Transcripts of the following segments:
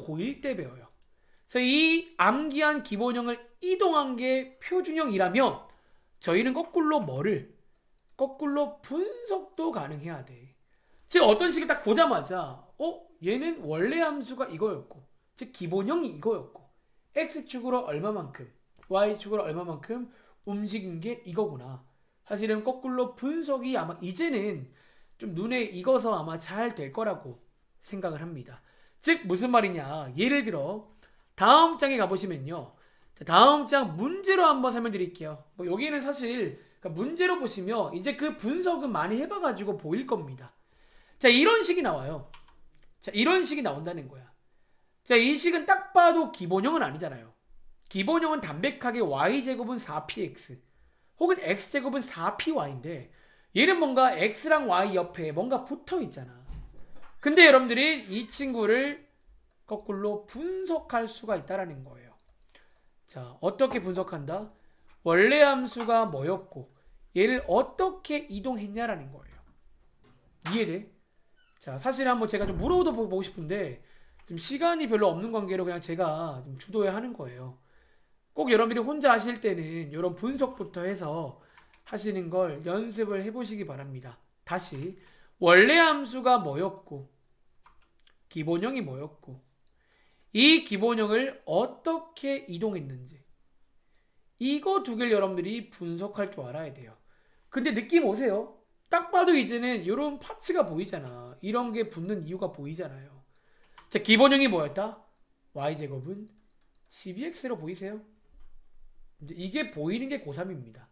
고1 때 배워요. 그래서 이 암기한 기본형을 이동한 게 표준형이라면 저희는 거꾸로 분석도 가능해야 돼. 즉 어떤 식을 딱 보자마자 얘는 원래 함수가 이거였고 즉 기본형이 이거였고 x축으로 얼마만큼 y축으로 얼마만큼 움직인 게 이거구나. 사실은 거꾸로 분석이 아마 이제는 좀 눈에 익어서 아마 잘 될 거라고 생각을 합니다. 즉 무슨 말이냐, 예를 들어 다음 장에 가보시면요, 다음 장 문제로 한번 설명드릴게요. 뭐 여기는 사실 문제로 보시면 이제 그 분석은 많이 해봐가지고 보일 겁니다. 자, 이런 식이 나와요. 자, 이런 식이 나온다는 거야. 자, 이 식은 딱 봐도 기본형은 아니잖아요. 기본형은 담백하게 y제곱은 4px 혹은 x제곱은 4py인데 얘는 뭔가 x랑 y 옆에 뭔가 붙어 있잖아. 근데 여러분들이 이 친구를 거꾸로 분석할 수가 있다라는 거예요. 자, 어떻게 분석한다? 원래 함수가 뭐였고 얘를 어떻게 이동했냐라는 거예요. 이해돼? 자, 사실 한번 제가 좀 물어도 보고 싶은데 지금 시간이 별로 없는 관계로 그냥 제가 좀 주도해야 하는 거예요. 꼭 여러분들이 혼자 하실 때는 이런 분석부터 해서 하시는 걸 연습을 해보시기 바랍니다. 다시 원래 함수가 뭐였고 기본형이 뭐였고 이 기본형을 어떻게 이동했는지 이거 두 개를 여러분들이 분석할 줄 알아야 돼요. 근데 느낌 오세요? 딱 봐도 이제는 이런 파츠가 보이잖아. 이런 게 붙는 이유가 보이잖아요. 자, 기본형이 뭐였다? y제곱은 12x로 보이세요? 이제 이게 보이는 게 고3입니다.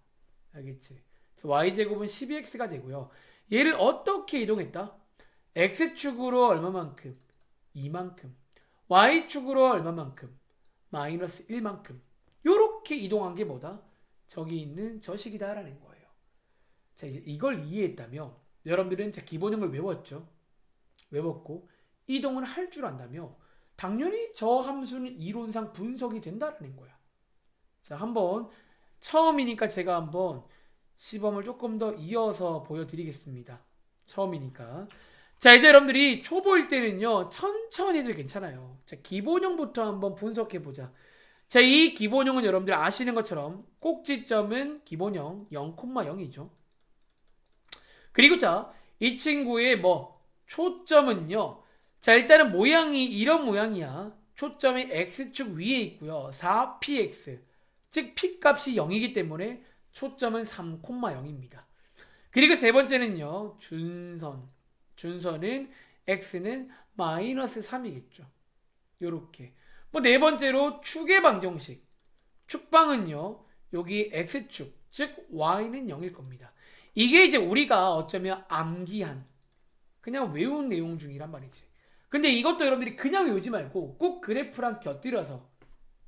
알겠지? y제곱은 12x가 되고요. 얘를 어떻게 이동했다? x축으로 얼마만큼? 2만큼. y축으로 얼마만큼? 마이너스 1만큼. 요렇게 이동한 게 뭐다? 저기 있는 저 식이다라는 거예요. 자, 이제 이걸 이해했다면 여러분들은 자, 기본형을 외웠죠. 외웠고 이동을 할 줄 안다며 당연히 저 함수는 이론상 분석이 된다라는 거야. 자, 한번 처음이니까 제가 한번 시범을 조금 더 이어서 보여드리겠습니다. 처음이니까. 자, 이제 여러분들이 초보일 때는요 천천히 해도 괜찮아요. 자, 기본형부터 한번 분석해보자. 자, 이 기본형은 여러분들 아시는 것처럼 꼭지점은 기본형 0,0이죠. 그리고 자, 이 친구의 초점은요. 자, 일단은 모양이 이런 모양이야. 초점이 x축 위에 있고요. 4px. 즉 p값이 0이기 때문에 초점은 3,0입니다. 그리고 세 번째는요. 준선은 x는 마이너스 3이겠죠. 요렇게. 네 번째로 축의 방정식. 축방은요. 여기 x축, 즉 y는 0일 겁니다. 이게 이제 우리가 어쩌면 암기한 그냥 외운 내용 중이란 말이지. 근데 이것도 여러분들이 그냥 외우지 말고 꼭 그래프랑 곁들여서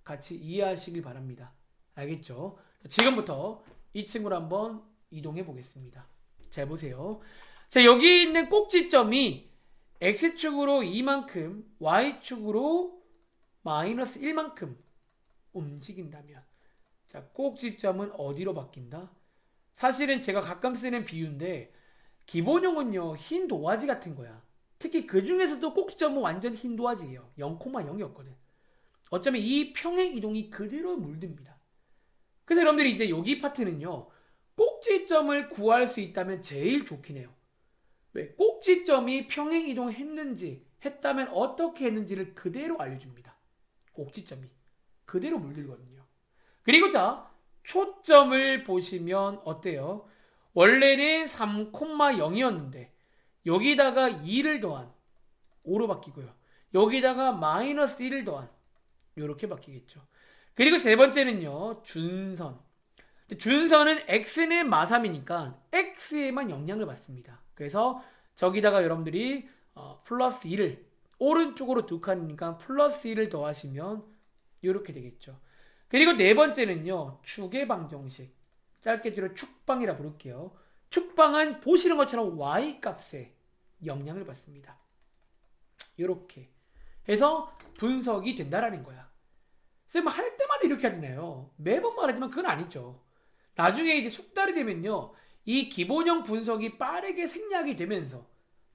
같이 이해하시길 바랍니다. 알겠죠? 지금부터 이 친구를 한번 이동해 보겠습니다. 잘 보세요. 자, 여기 있는 꼭지점이 x축으로 2만큼 y축으로 마이너스 1만큼 움직인다면 자, 꼭지점은 어디로 바뀐다? 사실은 제가 가끔 쓰는 비유인데 기본형은요 흰 도화지 같은 거야. 특히 그 중에서도 꼭지점은 완전 흰 도화지예요. 0,0이었거든. 어쩌면 이 평행 이동이 그대로 물듭니다. 그래서 여러분들이 이제 여기 파트는요 꼭지점을 구할 수 있다면 제일 좋긴 해요. 왜? 꼭지점이 평행 이동했는지 했다면 어떻게 했는지를 그대로 알려줍니다. 꼭지점이 그대로 물들거든요. 그리고 자, 초점을 보시면 어때요? 원래는 3,0이었는데 여기다가 2를 더한 5로 바뀌고요. 여기다가 마이너스 1을 더한 이렇게 바뀌겠죠. 그리고 세 번째는요. 준선은 x는 마3이니까 x에만 영향을 받습니다. 그래서 저기다가 여러분들이 플러스 2를 오른쪽으로 두 칸이니까 플러스 1을 더하시면 이렇게 되겠죠. 그리고 네 번째는요. 축의 방정식. 짧게 줄여 축방이라 부를게요. 축방은 보시는 것처럼 y값에 영향을 받습니다. 이렇게 해서 분석이 된다라는 거야. 쌤 할 때마다 이렇게 하잖아요. 매번 말하지만 그건 아니죠. 나중에 이제 숙달이 되면요. 이 기본형 분석이 빠르게 생략이 되면서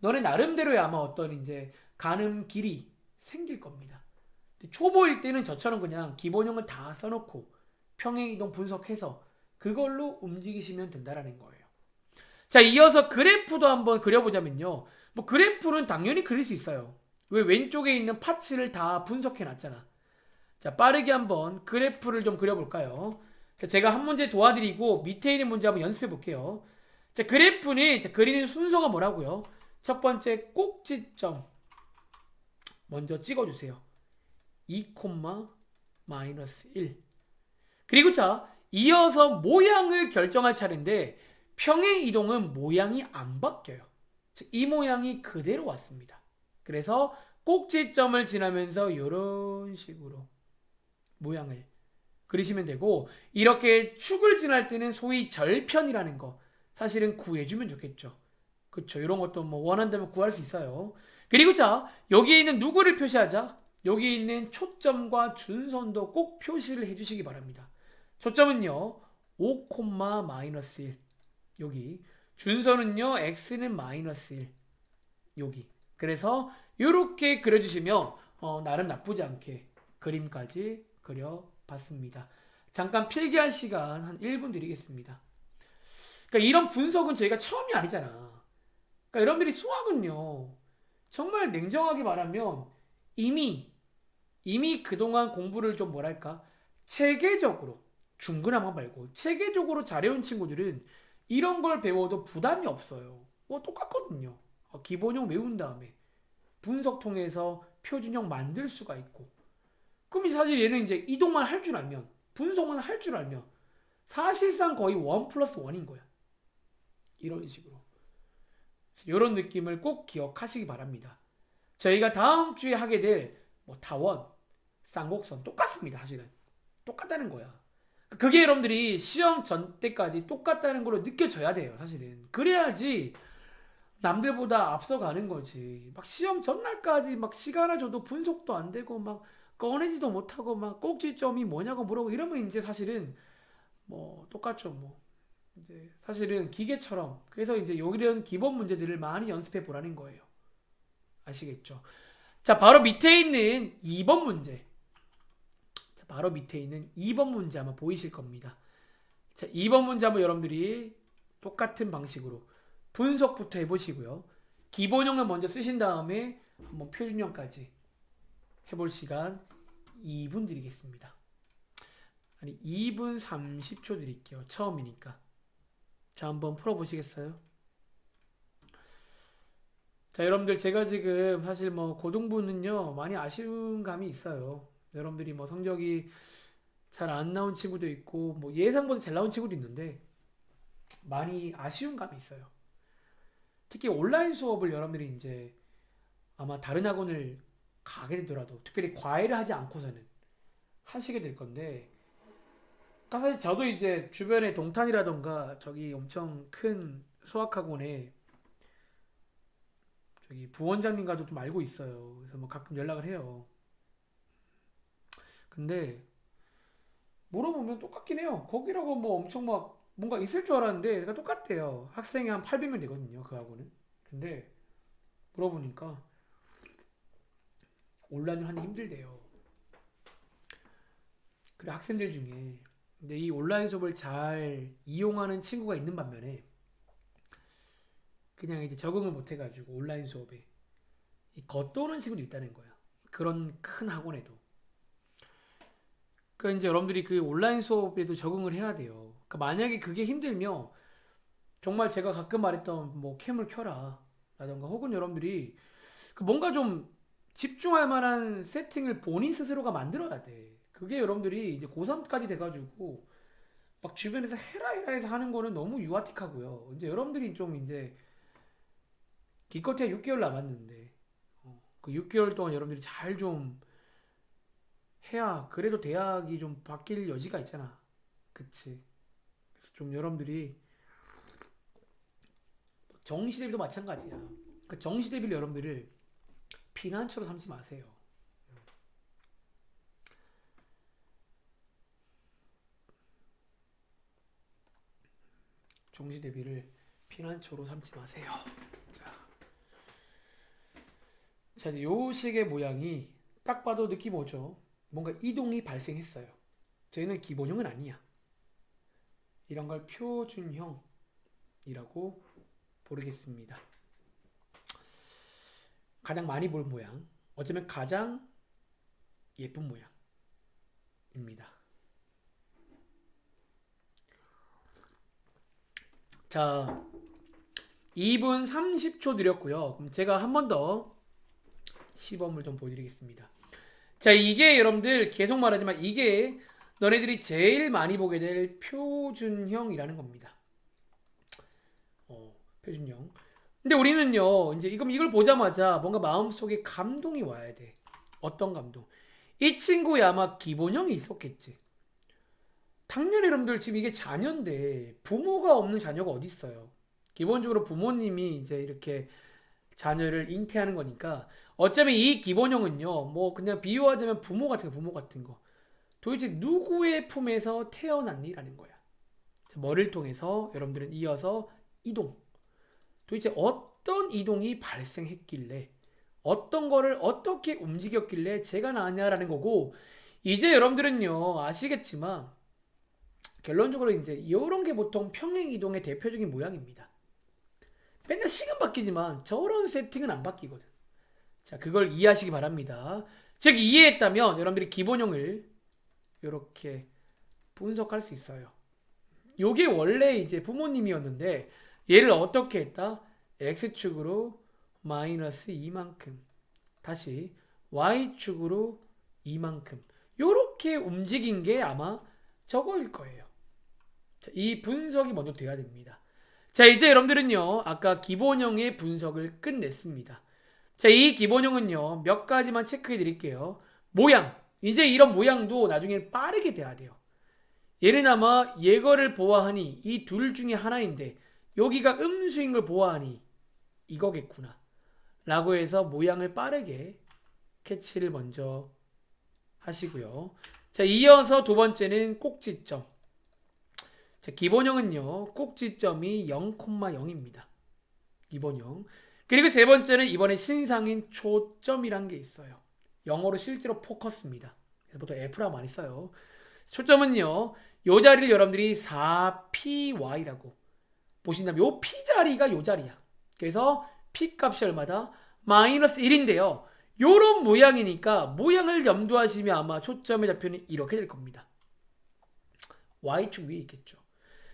너네 나름대로의 아마 어떤 이제 가늠 길이 생길 겁니다. 초보일 때는 저처럼 그냥 기본형을 다 써놓고 평행이동 분석해서 그걸로 움직이시면 된다라는 거예요. 자, 이어서 그래프도 한번 그려보자면요. 뭐 그래프는 당연히 그릴 수 있어요. 왜 왼쪽에 있는 파츠를 다 분석해 놨잖아. 자, 빠르게 한번 그래프를 좀 그려볼까요? 자, 제가 한 문제 도와드리고 밑에 있는 문제 한번 연습해 볼게요. 자, 그래프는 자, 그리는 순서가 뭐라고요? 첫 번째 꼭지점 먼저 찍어주세요. 2, 마이너스 1. 그리고 자, 이어서 모양을 결정할 차례인데 평행 이동은 모양이 안 바뀌어요. 즉, 이 모양이 그대로 왔습니다. 그래서 꼭지점을 지나면서 이런 식으로 모양을 그리시면 되고, 이렇게 축을 지날 때는 소위 절편이라는 거 사실은 구해주면 좋겠죠. 그쵸? 이런 것도 뭐 원한다면 구할 수 있어요. 그리고 자, 여기에 있는 누구를 표시하자? 여기 있는 초점과 준선도 꼭 표시를 해주시기 바랍니다. 초점은요 5, 마이너스 1 여기, 준선은요 x는 마이너스 1 여기. 그래서 이렇게 그려주시면 나름 나쁘지 않게 그림까지 그려봤습니다. 잠깐 필기할 시간 한 1분 드리겠습니다. 그러니까 이런 분석은 저희가 처음이 아니잖아. 그러니까 여러분들이 수학은요 정말 냉정하게 말하면 이미 그동안 공부를 좀 뭐랄까 체계적으로, 중근한 거 말고 체계적으로 잘해온 친구들은 이런 걸 배워도 부담이 없어요. 뭐 똑같거든요. 기본형 외운 다음에 분석 통해서 표준형 만들 수가 있고, 그럼 사실 얘는 이제 이동만 할 줄 알면, 분석만 할 줄 알면 사실상 거의 1 플러스 1인 거야. 이런 식으로. 이런 느낌을 꼭 기억하시기 바랍니다. 저희가 다음 주에 하게 될 뭐 타원, 쌍곡선 똑같습니다. 사실은 똑같다는 거야. 그게 여러분들이 시험 전 때까지 똑같다는 걸로 느껴져야 돼요. 사실은 그래야지 남들보다 앞서가는 거지. 막 시험 전날까지 막 시간을 줘도 분석도 안 되고 막 꺼내지도 못하고 막 꼭지점이 뭐냐고 물어보고 이러면 이제 사실은 뭐 똑같죠. 뭐 이제 사실은 기계처럼. 그래서 이제 이런 기본 문제들을 많이 연습해 보라는 거예요. 아시겠죠? 자, 바로 밑에 있는 2번 문제. 자, 바로 밑에 있는 2번 문제 아마 보이실 겁니다. 자, 2번 문제 한번 여러분들이 똑같은 방식으로 분석부터 해보시고요. 기본형을 먼저 쓰신 다음에 한번 표준형까지 해볼 시간 2분 드리겠습니다. 아니 2분 30초 드릴게요. 처음이니까. 자, 한번 풀어보시겠어요? 자, 여러분들 제가 지금 사실 뭐 고등부는요 많이 아쉬운 감이 있어요. 여러분들이 뭐 성적이 잘 안 나온 친구도 있고 뭐 예상보다 잘 나온 친구도 있는데 많이 아쉬운 감이 있어요. 특히 온라인 수업을 여러분들이 이제 아마 다른 학원을 가게 되더라도 특별히 과외를 하지 않고서는 하시게 될 건데, 그러니까 사실 저도 이제 주변에 동탄이라던가 저기 엄청 큰 수학학원에 저기 부원장님과도 좀 알고 있어요. 그래서 뭐 가끔 연락을 해요. 근데 물어보면 똑같긴 해요. 거기라고 뭐 엄청 막 뭔가 있을 줄 알았는데 제가 똑같대요. 학생이 한 800명 되거든요. 그 학원은. 근데 물어보니까 온라인을 하기 힘들대요. 그래, 학생들 중에. 근데 이 온라인 수업을 잘 이용하는 친구가 있는 반면에 그냥 이제 적응을 못 해가지고 온라인 수업에 겉도는 친구도 있다는 거야. 그런 큰 학원에도. 그러니까 이제 여러분들이 그 온라인 수업에도 적응을 해야 돼요. 그러니까 만약에 그게 힘들면 정말 제가 가끔 말했던 뭐 캠을 켜라 라던가, 혹은 여러분들이 그 뭔가 좀 집중할 만한 세팅을 본인 스스로가 만들어야 돼. 그게 여러분들이 이제 고3까지 돼가지고 막 주변에서 해라 해라 해서 하는 거는 너무 유아틱하고요. 이제 여러분들이 좀 이제 기껏해야 6개월 남았는데 그 6개월 동안 여러분들이 잘 좀 해야 그래도 대학이 좀 바뀔 여지가 있잖아. 그치? 그래서 좀 여러분들이 정시 대비도 마찬가지야. 그 정시 대비를 여러분들을 피난처로 삼지 마세요. 정시 대비를 피난처로 삼지 마세요. 자, 요 식의 모양이 딱 봐도 느낌 오죠. 뭔가 이동이 발생했어요. 저희는 기본형은 아니야. 이런 걸 표준형이라고 부르겠습니다. 가장 많이 볼 모양, 어쩌면 가장 예쁜 모양입니다. 자, 2분 30초 드렸고요. 그럼 제가 한 번 더 시범을 좀 보여드리겠습니다. 자, 이게 여러분들 계속 말하지만 이게 너네들이 제일 많이 보게 될 표준형이라는 겁니다. 표준형. 근데 우리는요, 이제 이걸 보자마자 뭔가 마음속에 감동이 와야 돼. 어떤 감동? 이 친구에 아마 기본형이 있었겠지. 당연히 여러분들 지금 이게 자녀인데 부모가 없는 자녀가 어디 있어요? 기본적으로 부모님이 이제 이렇게 자녀를 잉태하는 거니까 어쩌면 이 기본형은요, 뭐 그냥 비유하자면 부모 같은 거. 도대체 누구의 품에서 태어났니라는 거야. 뭐를 통해서 여러분들은 이어서 이동. 도대체 어떤 이동이 발생했길래 어떤 거를 어떻게 움직였길래 제가 나왔냐라는 거고, 이제 여러분들은요 아시겠지만 결론적으로 이제 이런 게 보통 평행 이동의 대표적인 모양입니다. 맨날 시간 바뀌지만 저런 세팅은 안 바뀌거든. 자, 그걸 이해하시기 바랍니다. 즉 이해했다면 여러분들이 기본형을 이렇게 분석할 수 있어요. 요게 원래 이제 부모님이었는데 얘를 어떻게 했다? x축으로 마이너스 이만큼, 다시 y축으로 이만큼, 요렇게 움직인 게 아마 저거일 거예요. 자, 이 분석이 먼저 돼야 됩니다. 자, 이제 여러분들은요 아까 기본형의 분석을 끝냈습니다. 자, 이 기본형은요 몇 가지만 체크해 드릴게요. 모양, 이제 이런 모양도 나중에 빠르게 돼야 돼요. 얘는 아마 예거를 보아하니 이 둘 중에 하나인데 여기가 음수인 걸 보아하니 이거겠구나 라고 해서 모양을 빠르게 캐치를 먼저 하시고요. 자, 이어서 두 번째는 꼭지점. 자, 기본형은요 꼭지점이 0,0입니다. 기본형. 그리고 세 번째는 이번에 신상인 초점이란 게 있어요. 영어로 실제로 포커스입니다. 그래서 보통 F라고 많이 써요. 초점은요 요 자리를 여러분들이 4py라고 보신다면 요 p 자리가 요 자리야. 그래서 p 값이 얼마다? 마이너스 1인데요. 요런 모양이니까 모양을 염두하시면 아마 초점의 좌표는 이렇게 될 겁니다. y축 위에 있겠죠.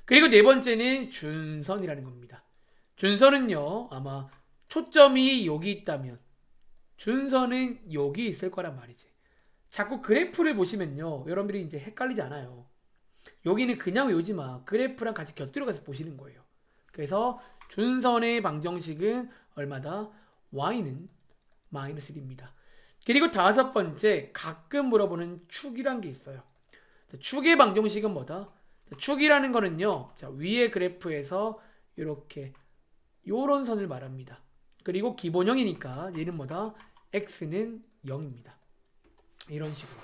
그리고 네 번째는 준선이라는 겁니다. 준선은요 아마 초점이 여기 있다면 준선은 여기 있을 거란 말이지. 자꾸 그래프를 보시면요 여러분들이 이제 헷갈리지 않아요. 여기는 그냥 외우지 마. 그래프랑 같이 곁들여 가서 보시는 거예요. 그래서 준선의 방정식은 얼마다? y는 마이너스 1입니다. 그리고 다섯 번째, 가끔 물어보는 축이란 게 있어요. 축의 방정식은 뭐다? 축이라는 거는요, 자, 위의 그래프에서 이렇게 요런 선을 말합니다. 그리고 기본형이니까 얘는 뭐다? x는 0입니다. 이런 식으로.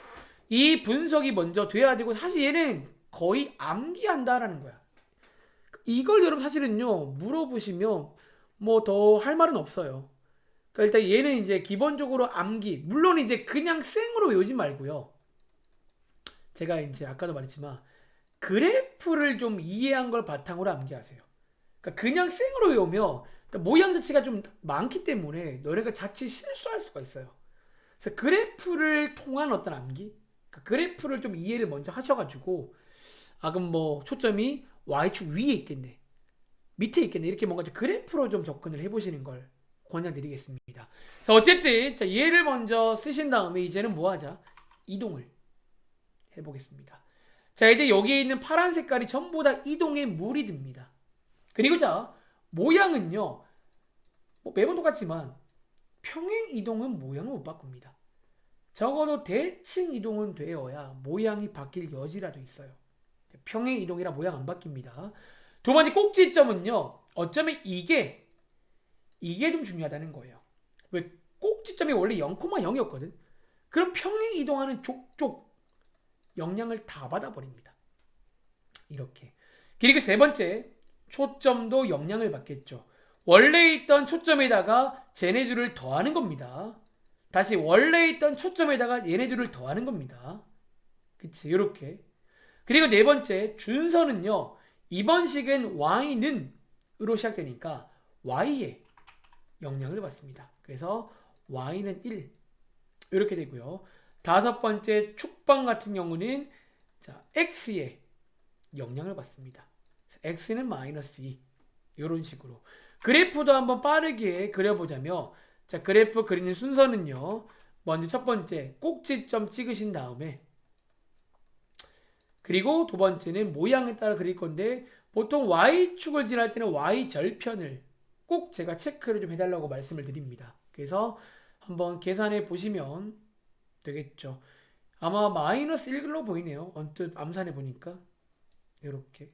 이 분석이 먼저 돼야 되고, 사실 얘는 거의 암기한다라는 거야. 이걸 여러분 사실은요 물어보시면 뭐 더 할 말은 없어요. 그러니까 일단 얘는 이제 기본적으로 암기, 물론 이제 그냥 생으로 외우지 말고요. 제가 이제 아까도 말했지만 그래프를 좀 이해한 걸 바탕으로 암기하세요. 그러니까 그냥 생으로 외우면 모양 자체가 좀 많기 때문에 너네가 자칫 실수할 수가 있어요. 그래서 그래프를 통한 어떤 암기, 그러니까 그래프를 좀 이해를 먼저 하셔가지고, 아 그럼 뭐 초점이 y축 위에 있겠네, 밑에 있겠네, 이렇게 뭔가 그래프로 좀 접근을 해보시는 걸 권장드리겠습니다. 자, 어쨌든 자, 얘를 먼저 쓰신 다음에 이제는 뭐 하자? 이동을 해보겠습니다. 자, 이제 여기에 있는 파란 색깔이 전부 다 이동의 물이 듭니다. 그리고 자, 모양은요 뭐 매번 똑같지만 평행 이동은 모양을 못 바꿉니다. 적어도 대칭 이동은 되어야 모양이 바뀔 여지라도 있어요. 평행 이동이라 모양 안 바뀝니다. 두 번째 꼭지점은요, 어쩌면 이게 좀 중요하다는 거예요. 왜? 꼭지점이 원래 0,0이었거든. 그럼 평행 이동하는 족족 영향을 다 받아버립니다. 이렇게. 그리고 세 번째, 초점도 영향을 받겠죠. 원래 있던 초점에다가 쟤네들을 더하는 겁니다. 다시 원래 있던 초점에다가 얘네들을 더하는 겁니다. 그치, 요렇게. 그리고 네 번째, 준서는요, 이번 식은 y는 으로 시작되니까 y에 영향을 받습니다. 그래서 y는 1 이렇게 되고요. 다섯 번째 축방 같은 경우는 자, x에 영향을 받습니다. x는 마이너스 2 이런 식으로. 그래프도 한번 빠르게 그려보자면 자, 그래프 그리는 순서는요. 먼저 첫 번째 꼭지점 찍으신 다음에 그리고 두 번째는 모양에 따라 그릴 건데 보통 y축을 지날 때는 y절편을 꼭 제가 체크를 좀 해달라고 말씀을 드립니다. 그래서 한번 계산해 보시면 되겠죠. 아마 마이너스 1로 보이네요. 언뜻 암산해 보니까 이렇게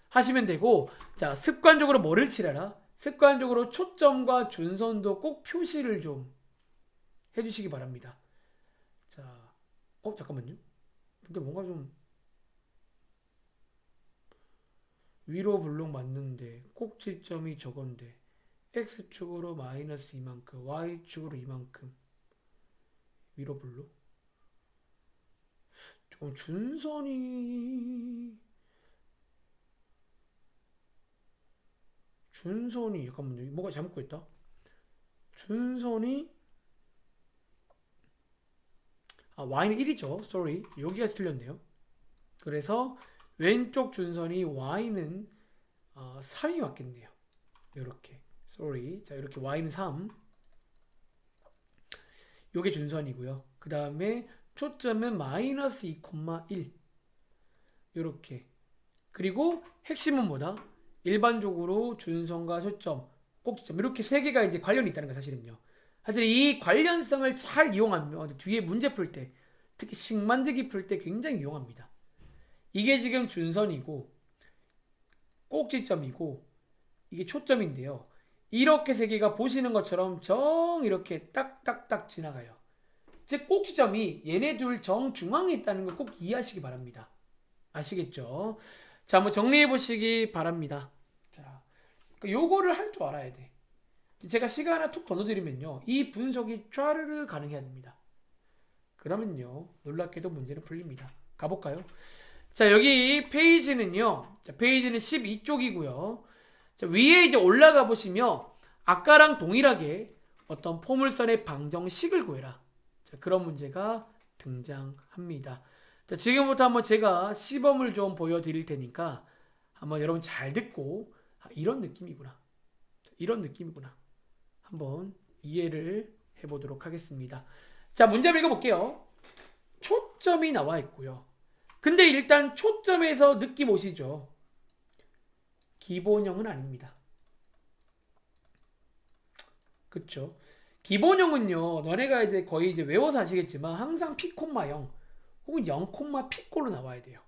하시면 되고 자 습관적으로 뭐를 칠해라? 습관적으로 초점과 준선도 꼭 표시를 좀 해주시기 바랍니다. 자, 잠깐만요. 근데 뭔가 좀 위로 블록 맞는데 꼭지점이 저건데 x축으로 마이너스 이만큼 y축으로 이만큼 위로 블록 조금 준선이 잠깐만요. 뭐가 잘못 했다. 준선이 y는 1이죠. sorry. 여기가 틀렸네요. 그래서 왼쪽 준선이 y는 3이 맞겠네요. 이렇게 sorry. 자 이렇게 y는 3 요게 준선이고요. 그 다음에 초점은 마이너스 2,1 이렇게 그리고 핵심은 뭐다? 일반적으로 준선과 초점, 꼭지점 이렇게 세 개가 이제 관련이 있다는 거 사실은요. 하여튼 이 관련성을 잘 이용하면 뒤에 문제 풀 때, 특히 식 만들기 풀 때 굉장히 유용합니다. 이게 지금 준선이고 꼭지점이고 이게 초점인데요. 이렇게 세 개가 보시는 것처럼 정 이렇게 딱딱딱 지나가요. 즉 꼭지점이 얘네 둘 정중앙에 있다는 걸 꼭 이해하시기 바랍니다. 아시겠죠? 자, 한번 정리해 보시기 바랍니다. 자, 요거를 할 줄 알아야 돼. 제가 시간 하나 툭 더 넣어드리면요. 이 분석이 쫘르르 가능해야 됩니다. 그러면요. 놀랍게도 문제는 풀립니다. 가볼까요? 자, 여기 페이지는요. 자, 페이지는 12쪽이고요. 자, 위에 이제 올라가 보시면 아까랑 동일하게 어떤 포물선의 방정식을 구해라. 자, 그런 문제가 등장합니다. 자, 지금부터 한번 제가 시범을 좀 보여드릴 테니까 한번 여러분 잘 듣고 이런 느낌이구나. 이런 느낌이구나. 한번 이해를 해보도록 하겠습니다. 자, 문제 한번 읽어볼게요. 초점이 나와 있고요. 근데 일단 초점에서 느낌 오시죠? 기본형은 아닙니다. 그쵸? 기본형은요, 너네가 이제 거의 이제 외워서 아시겠지만 항상 P, 0 혹은 0, P꼴로 나와야 돼요.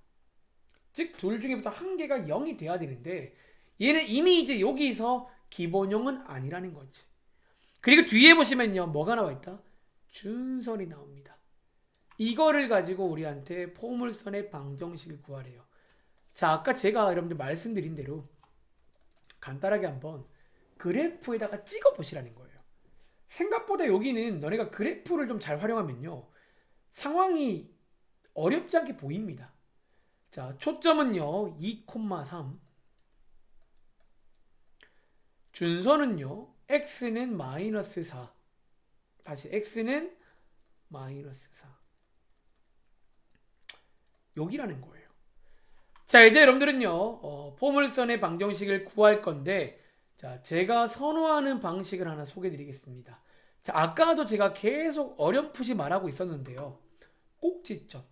즉, 둘 중에부터 한 개가 0이 돼야 되는데 얘는 이미 이제 여기서 기본형은 아니라는 거지. 그리고 뒤에 보시면요, 뭐가 나와 있다? 준선이 나옵니다. 이거를 가지고 우리한테 포물선의 방정식을 구하래요. 자, 아까 제가 여러분들 말씀드린 대로 간단하게 한번 그래프에다가 찍어 보시라는 거예요. 생각보다 여기는 너네가 그래프를 좀 잘 활용하면요, 상황이 어렵지 않게 보입니다. 자, 초점은요 2,3 준선은요 x는 마이너스 4 다시 x는 마이너스 4 여기라는 거예요. 자, 이제 여러분들은요 포물선의 방정식을 구할 건데 자, 제가 선호하는 방식을 하나 소개해 드리겠습니다. 자, 아까도 제가 계속 어렴풋이 말하고 있었는데요, 꼭지점.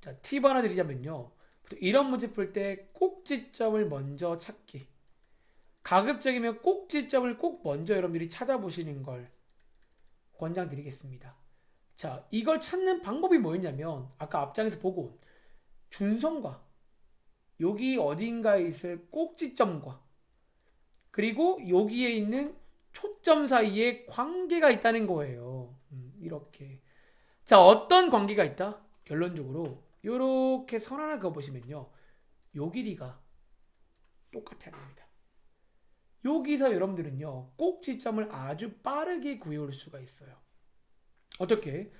자, 팁 하나 드리자면요, 이런 문제 풀 때 꼭지점을 먼저 찾기, 가급적이면 꼭지점을 꼭 먼저 여러분들이 찾아보시는 걸 권장드리겠습니다. 자, 이걸 찾는 방법이 뭐였냐면 아까 앞장에서 보고 온 준선과 여기 어딘가에 있을 꼭지점과 그리고 여기에 있는 초점 사이에 관계가 있다는 거예요. 이렇게. 자, 어떤 관계가 있다? 결론적으로 이렇게 선 하나 그어보시면요, 요 길이가 똑같아야 됩니다. 여기서 여러분들은요 꼭지점을 아주 빠르게 구해올 수가 있어요. 어떻게?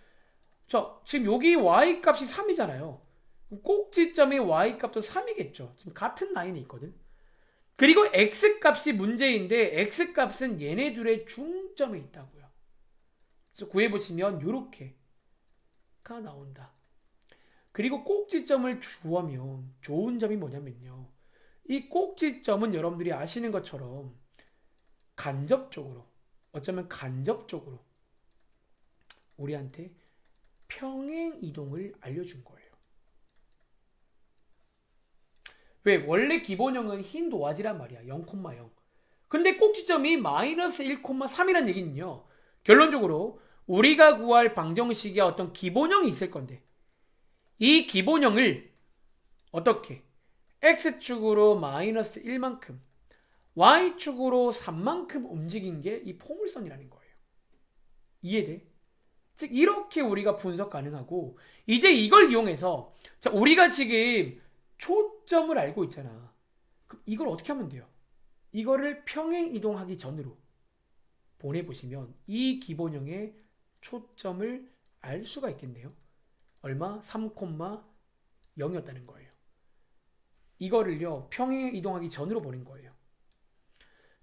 자, 지금 여기 y 값이 3이잖아요. 꼭지점의 y 값도 3이겠죠. 지금 같은 라인에 있거든. 그리고 x 값이 문제인데 x 값은 얘네 둘의 중점에 있다고요. 그래서 구해보시면 요렇게가 나온다. 그리고 꼭지점을 구하면 좋은 점이 뭐냐면요. 이 꼭지점은 여러분들이 아시는 것처럼 간접적으로, 어쩌면 간접적으로 우리한테 평행 이동을 알려준 거예요. 왜? 원래 기본형은 흰 도화지란 말이야. 0,0. 근데 꼭지점이 마이너스 1,3이란 얘기는요. 결론적으로 우리가 구할 방정식에 어떤 기본형이 있을 건데 이 기본형을 어떻게? x축으로 마이너스 1만큼 y축으로 3만큼 움직인 게 이 포물선이라는 거예요. 이해돼? 즉 이렇게 우리가 분석 가능하고 이제 이걸 이용해서 자, 우리가 지금 초점을 알고 있잖아. 그럼 이걸 어떻게 하면 돼요? 이거를 평행 이동하기 전으로 보내보시면 이 기본형의 초점을 알 수가 있겠네요. 얼마? 3,0였다는 거예요. 이거를요 평행 이동하기 전으로 보낸 거예요.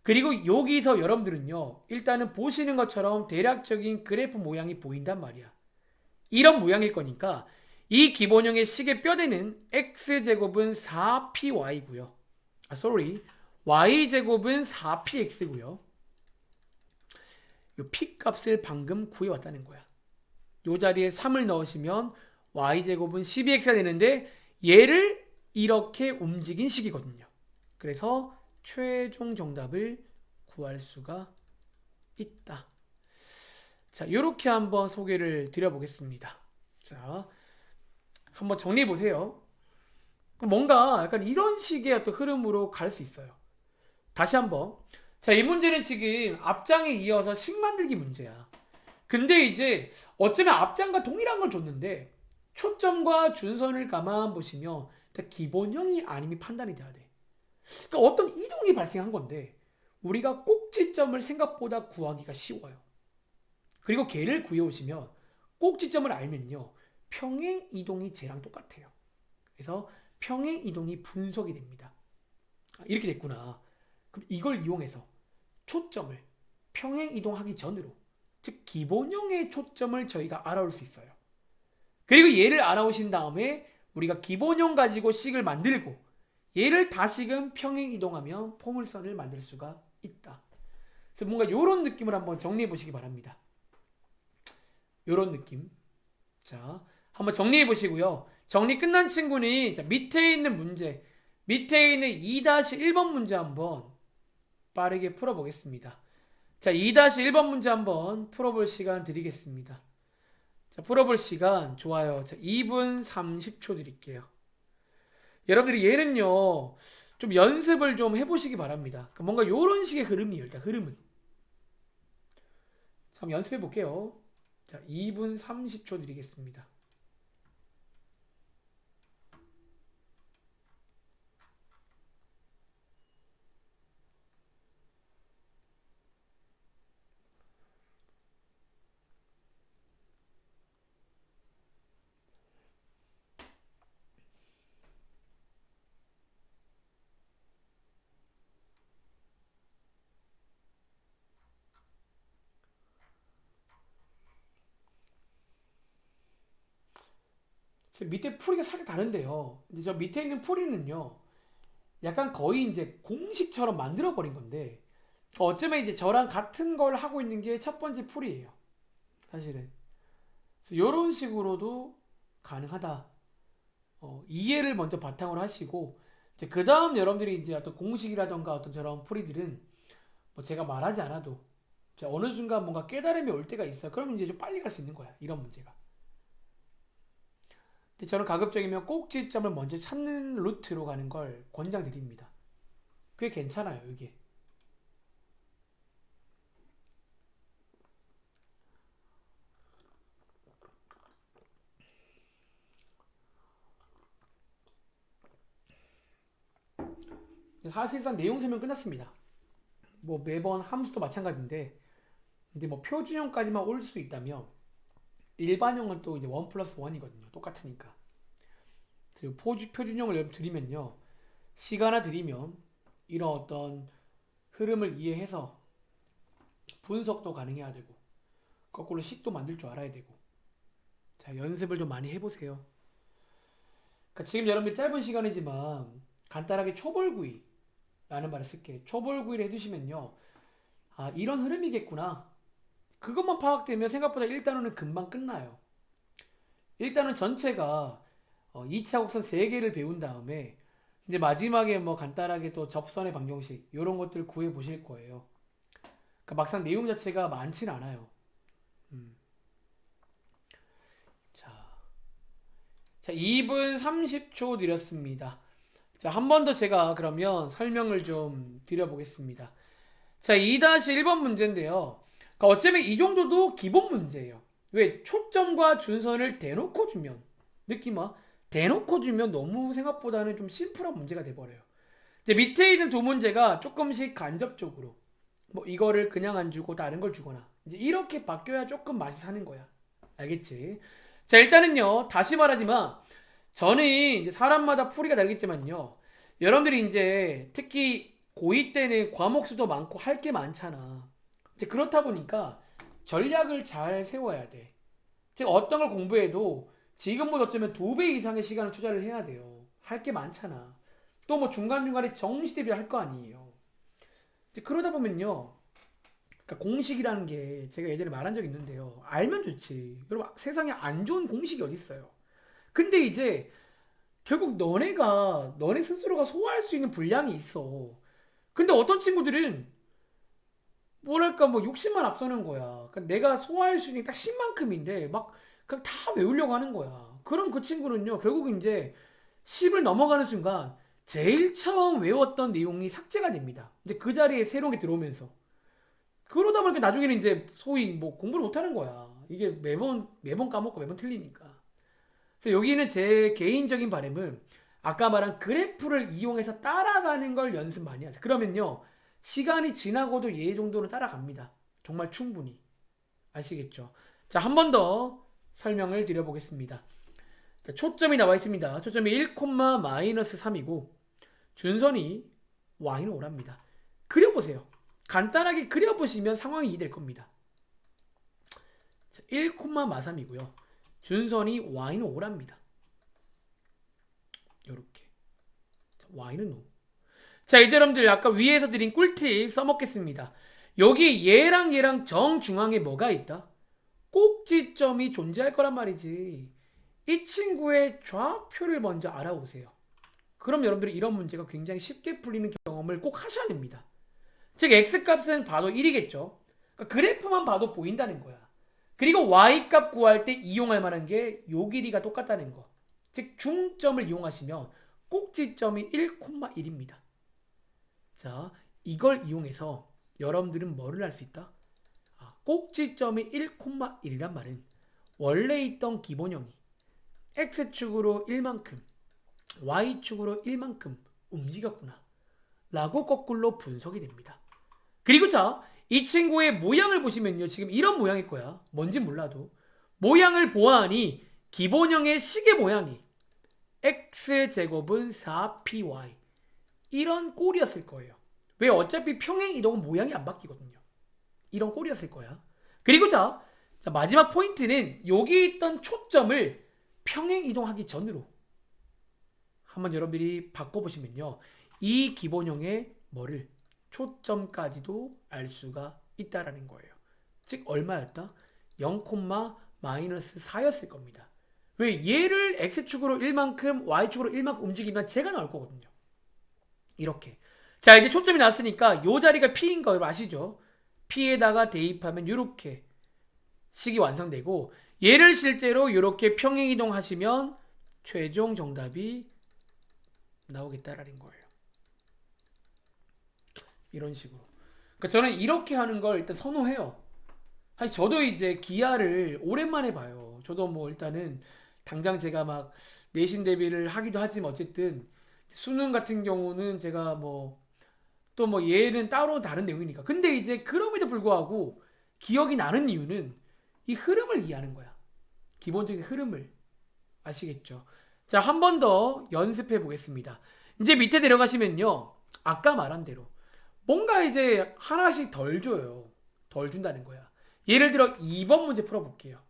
그리고 여기서 여러분들은요 일단은 보시는 것처럼 대략적인 그래프 모양이 보인단 말이야. 이런 모양일 거니까 이 기본형의 식의 뼈대는 x제곱은 4py고요. y제곱은 4px고요. 이 p 값을 방금 구해왔다는 거야. 이 자리에 3을 넣으시면 y제곱은 12x가 되는데 얘를 이렇게 움직인 식이거든요. 그래서 최종 정답을 구할 수가 있다. 자, 이렇게 한번 소개를 드려보겠습니다. 자, 한번 정리해 보세요. 뭔가 약간 이런 식의 어떤 흐름으로 갈 수 있어요. 다시 한번. 자, 이 문제는 지금 앞장에 이어서 식 만들기 문제야. 근데 이제 어쩌면 앞장과 동일한 걸 줬는데 초점과 준선을 가만 보시면 기본형이 아님이 판단이 돼야 돼. 그러니까 어떤 이동이 발생한 건데 우리가 꼭지점을 생각보다 구하기가 쉬워요. 그리고 걔를 구해오시면 꼭지점을 알면요 평행 이동이 쟤랑 똑같아요. 그래서 평행 이동이 분석이 됩니다. 이렇게 됐구나. 그럼 이걸 이용해서 초점을 평행 이동하기 전으로 즉 기본형의 초점을 저희가 알아올 수 있어요. 그리고 얘를 알아오신 다음에 우리가 기본형 가지고 식을 만들고 얘를 다시금 평행 이동하면 포물선을 만들 수가 있다. 그래서 뭔가 이런 느낌을 한번 정리해 보시기 바랍니다. 이런 느낌. 자, 한번 정리해 보시고요. 정리 끝난 친구는 자, 밑에 있는 문제, 밑에 있는 2-1번 문제 한번 빠르게 풀어보겠습니다. 자, 2-1번 문제 한번 풀어볼 시간 드리겠습니다. 자, 풀어볼 시간 좋아요. 자, 2분 30초 드릴게요. 여러분들이 얘는요 좀 연습을 좀 해보시기 바랍니다. 뭔가 이런 식의 흐름이에요. 일단 흐름은 한번 연습해 볼게요. 자, 2분 30초 드리겠습니다. 밑에 풀이가 살짝 다른데요. 이제 저 밑에 있는 풀이는요, 약간 거의 이제 공식처럼 만들어 버린 건데, 어쩌면 이제 저랑 같은 걸 하고 있는 게 첫 번째 풀이에요. 사실은. 이런 식으로도 가능하다. 이해를 먼저 바탕으로 하시고, 그 다음 여러분들이 이제 어떤 공식이라던가 어떤 저런 풀이들은 뭐 제가 말하지 않아도 어느 순간 뭔가 깨달음이 올 때가 있어. 그러면 이제 좀 빨리 갈 수 있는 거야. 이런 문제가. 근데 저는 가급적이면 꼭지점을 먼저 찾는 루트로 가는 걸 권장드립니다. 꽤 괜찮아요, 이게. 사실상 내용 설명 끝났습니다. 뭐 매번 함수도 마찬가지인데 이제 뭐 표준형까지만 올 수 있다면 일반형은 또 이제 1 플러스 1이거든요. 똑같으니까. 그리고 표준형을 드리면요. 식 하나 드리면 이런 어떤 흐름을 이해해서 분석도 가능해야 되고 거꾸로 식도 만들 줄 알아야 되고 자 연습을 좀 많이 해보세요. 그러니까 지금 여러분들이 짧은 시간이지만 간단하게 초벌구이라는 말을 쓸게. 초벌구이를 해두시면요. 아 이런 흐름이겠구나. 그것만 파악되면 생각보다 1단원은 금방 끝나요. 1단원 전체가 2차 곡선 3개를 배운 다음에 이제 마지막에 뭐 간단하게 또 접선의 방정식 이런 것들 구해 보실 거예요. 그러니까 막상 내용 자체가 많진 않아요. 자, 자 2분 30초 드렸습니다. 자, 한 번 더 제가 그러면 설명을 좀 드려보겠습니다. 자, 2-1번 문제인데요. 그러니까 어쩌면 이 정도도 기본 문제예요. 왜? 초점과 준선을 대놓고 주면 느낌 와? 대놓고 주면 너무 생각보다는 좀 심플한 문제가 돼버려요. 이제 밑에 있는 두 문제가 조금씩 간접적으로 뭐 이거를 그냥 안 주고 다른 걸 주거나 이제 이렇게 바뀌어야 조금 맛이 사는 거야. 알겠지? 자, 일단은요. 다시 말하지만 저는 이제 사람마다 풀이가 다르겠지만요. 여러분들이 이제 특히 고2 때는 과목 수도 많고 할 게 많잖아. 이제 그렇다 보니까 전략을 잘 세워야 돼. 즉 어떤 걸 공부해도 지금보다 어쩌면 2배 이상의 시간을 투자를 해야 돼요. 할 게 많잖아. 또 뭐 중간중간에 정시 대비를 할 거 아니에요. 이제 그러다 보면요. 그러니까 공식이라는 게 제가 예전에 말한 적이 있는데요. 알면 좋지. 여러분 세상에 안 좋은 공식이 어디 있어요. 근데 이제 결국 너네 스스로가 소화할 수 있는 분량이 있어. 근데 어떤 친구들은 뭐랄까 뭐 욕심만 앞서는 거야. 그러니까 내가 소화할 수 있는 게 딱 10만큼인데 막 그냥 다 외우려고 하는 거야. 그럼 그 친구는요. 결국 이제 10을 넘어가는 순간 제일 처음 외웠던 내용이 삭제가 됩니다. 이제 그 자리에 새로운 게 들어오면서 그러다 보니까 나중에는 이제 소위 뭐 공부를 못 하는 거야. 이게 매번 까먹고 매번 틀리니까. 그래서 여기는 제 개인적인 바람은 아까 말한 그래프를 이용해서 따라가는 걸 연습 많이 하자. 그러면요. 시간이 지나고도 얘 정도는 따라갑니다. 정말 충분히. 아시겠죠? 자, 한 번 더 설명을 드려보겠습니다. 자, 초점이 나와 있습니다. 초점이 1,-3이고 준선이 y는 5랍니다. 그려보세요. 간단하게 그려보시면 상황이 이해될 겁니다. 1,-3이고요. 준선이 y는 5랍니다. 요렇게. y는 5. 자, 이제 여러분들 아까 위에서 드린 꿀팁 써먹겠습니다. 여기 얘랑 정중앙에 뭐가 있다? 꼭지점이 존재할 거란 말이지. 이 친구의 좌표를 먼저 알아오세요. 그럼 여러분들이 이런 문제가 굉장히 쉽게 풀리는 경험을 꼭 하셔야 됩니다. 즉 x값은 봐도 1이겠죠. 그러니까 그래프만 봐도 보인다는 거야. 그리고 y값 구할 때 이용할 만한 게 요 길이가 똑같다는 거. 즉 중점을 이용하시면 꼭지점이 1,1입니다. 자, 이걸 이용해서 여러분들은 뭐를 할 수 있다? 꼭지점이 1,1이란 말은 원래 있던 기본형이 x축으로 1만큼, y축으로 1만큼 움직였구나 라고 거꾸로 분석이 됩니다. 그리고 자, 이 친구의 모양을 보시면요. 지금 이런 모양일 거야. 뭔진 몰라도. 모양을 보아하니 기본형의 시계 모양이 x제곱은 4py 이런 꼴이었을 거예요. 왜? 어차피 평행 이동은 모양이 안 바뀌거든요. 이런 꼴이었을 거야. 그리고 자 마지막 포인트는 여기 있던 초점을 평행 이동하기 전으로 한번 여러분들이 바꿔보시면요. 이 기본형의 뭐를 초점까지도 알 수가 있다라는 거예요. 즉 얼마였다? 0,-4였을 겁니다. 왜? 얘를 x축으로 1만큼 y축으로 1만큼 움직이면 제가 나올 거거든요. 이렇게. 자, 이제 초점이 났으니까 요 자리가 P인 거 아시죠? P에다가 대입하면 이렇게 식이 완성되고 얘를 실제로 이렇게 평행이동 하시면 최종 정답이 나오겠다라는 거예요. 이런 식으로. 그러니까 저는 이렇게 하는 걸 일단 선호해요. 사실 저도 이제 기하를 오랜만에 봐요. 저도 뭐 일단은 당장 제가 막 내신 대비를 하기도 하지만 어쨌든 수능 같은 경우는 제가 뭐 또 뭐 얘는 따로 다른 내용이니까. 근데 이제 그럼에도 불구하고 기억이 나는 이유는 이 흐름을 이해하는 거야. 기본적인 흐름을 아시겠죠? 자, 한 번 더 연습해 보겠습니다. 이제 밑에 내려가시면요. 아까 말한 대로 뭔가 이제 하나씩 덜 줘요. 덜 준다는 거야. 예를 들어 2번 문제 풀어볼게요.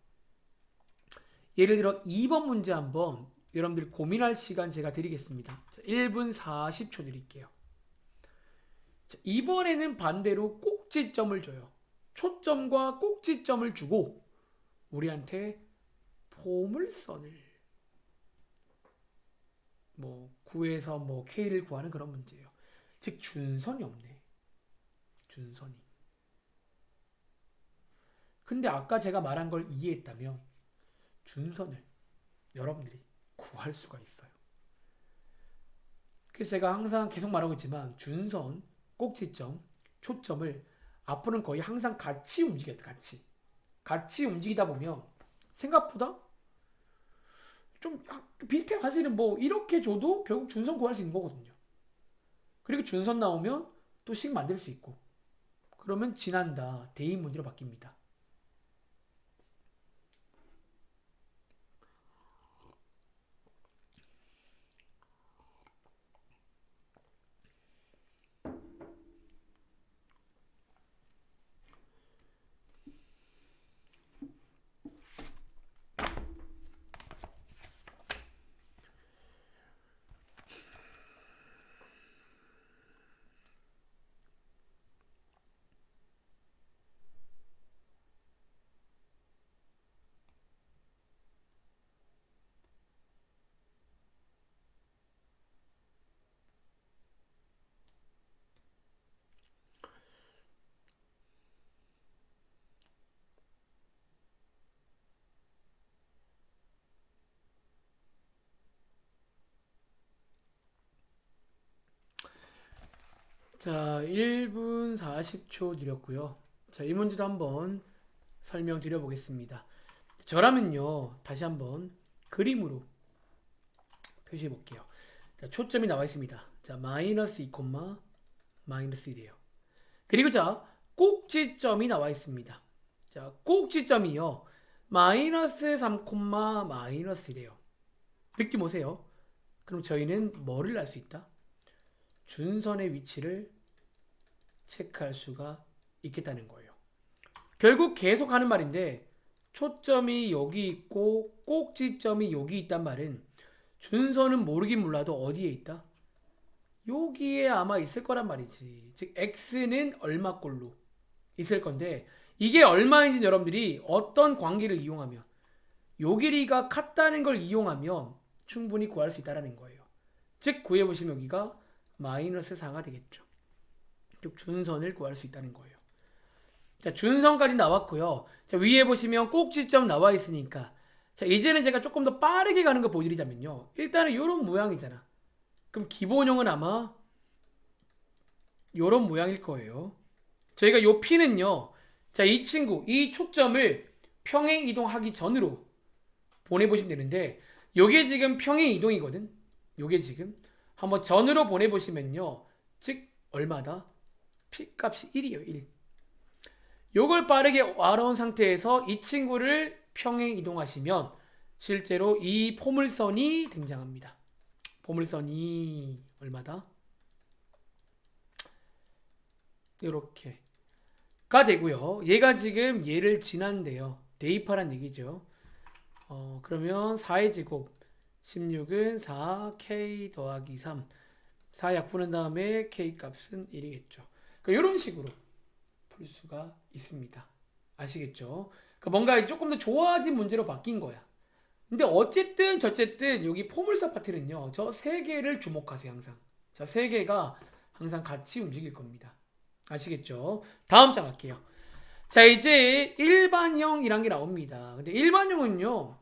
예를 들어 2번 문제 한번 여러분들 고민할 시간 제가 드리겠습니다. 자, 1분 40초 드릴게요. 자, 이번에는 반대로 꼭지점을 줘요. 초점과 꼭지점을 주고 우리한테 포물선을 구해서 K를 구하는 그런 문제예요. 즉 준선이 없네. 준선이. 근데 아까 제가 말한 걸 이해했다면 준선을 여러분들이 구할 수가 있어요. 그래서 제가 항상 계속 말하고 있지만 준선, 꼭지점, 초점을 앞으로는 거의 항상 같이 움직여요. 같이 움직이다 보면 생각보다 좀 비슷해요. 사실은 이렇게 줘도 결국 준선 구할 수 있는 거거든요. 그리고 준선 나오면 또 식 만들 수 있고 그러면 지난다 대입 문제로 바뀝니다. 자, 1분 40초 드렸고요. 자, 이 문제도 한번 설명드려 보겠습니다. 저라면요, 다시 한번 그림으로 표시해 볼게요. 자, 초점이 나와 있습니다. 자, 마이너스 2, 마이너스 1이에요. 그리고 자, 꼭지점이 나와 있습니다. 자, 꼭지점이요, 마이너스 3, 마이너스 1이에요. 느낌 오세요? 그럼 저희는 뭐를 알 수 있다? 준선의 위치를 체크할 수가 있겠다는 거예요. 결국 계속 하는 말인데 초점이 여기 있고 꼭지점이 여기 있단 말은 준선은 모르긴 몰라도 어디에 있다? 여기에 아마 있을 거란 말이지. 즉 x는 얼마꼴로 있을 건데 이게 얼마인지 여러분들이 어떤 관계를 이용하면 요 길이가 같다는 걸 이용하면 충분히 구할 수 있다는 거예요. 즉 구해보시면 여기가 마이너스 4가 되겠죠. 즉 준선을 구할 수 있다는 거예요. 자, 준선까지 나왔고요. 자, 위에 보시면 꼭지점 나와 있으니까 자, 이제는 제가 조금 더 빠르게 가는 거 보여드리자면요. 일단은 이런 모양이잖아. 그럼 기본형은 아마 이런 모양일 거예요. 저희가 요 P는요. 자, 이 친구, 이 초점을 평행 이동하기 전으로 보내보시면 되는데 요게 지금 평행 이동이거든. 요게 지금 한번 전으로 보내보시면요. 즉 얼마다? P 값이 1이에요. 1. 요걸 빠르게 알아온 상태에서 이 친구를 평행 이동하시면 실제로 이 포물선이 등장합니다. 포물선이 얼마다? 이렇게가 되고요. 얘가 지금 얘를 지난데요. 대입하란 얘기죠. 그러면 4의 제곱 16은 4k 더하기 3 4 약분한 다음에 k 값은 1이겠죠. 그러니까 이런 식으로 풀 수가 있습니다. 아시겠죠? 그러니까 뭔가 조금 더 좋아진 문제로 바뀐 거야. 근데 어쨌든 저쨌든 여기 포물선 파트는요. 저 세 개를 주목하세요. 항상. 저 세 개가 항상 같이 움직일 겁니다. 아시겠죠? 다음 장 갈게요. 자, 이제 일반형이란 게 나옵니다. 근데 일반형은요.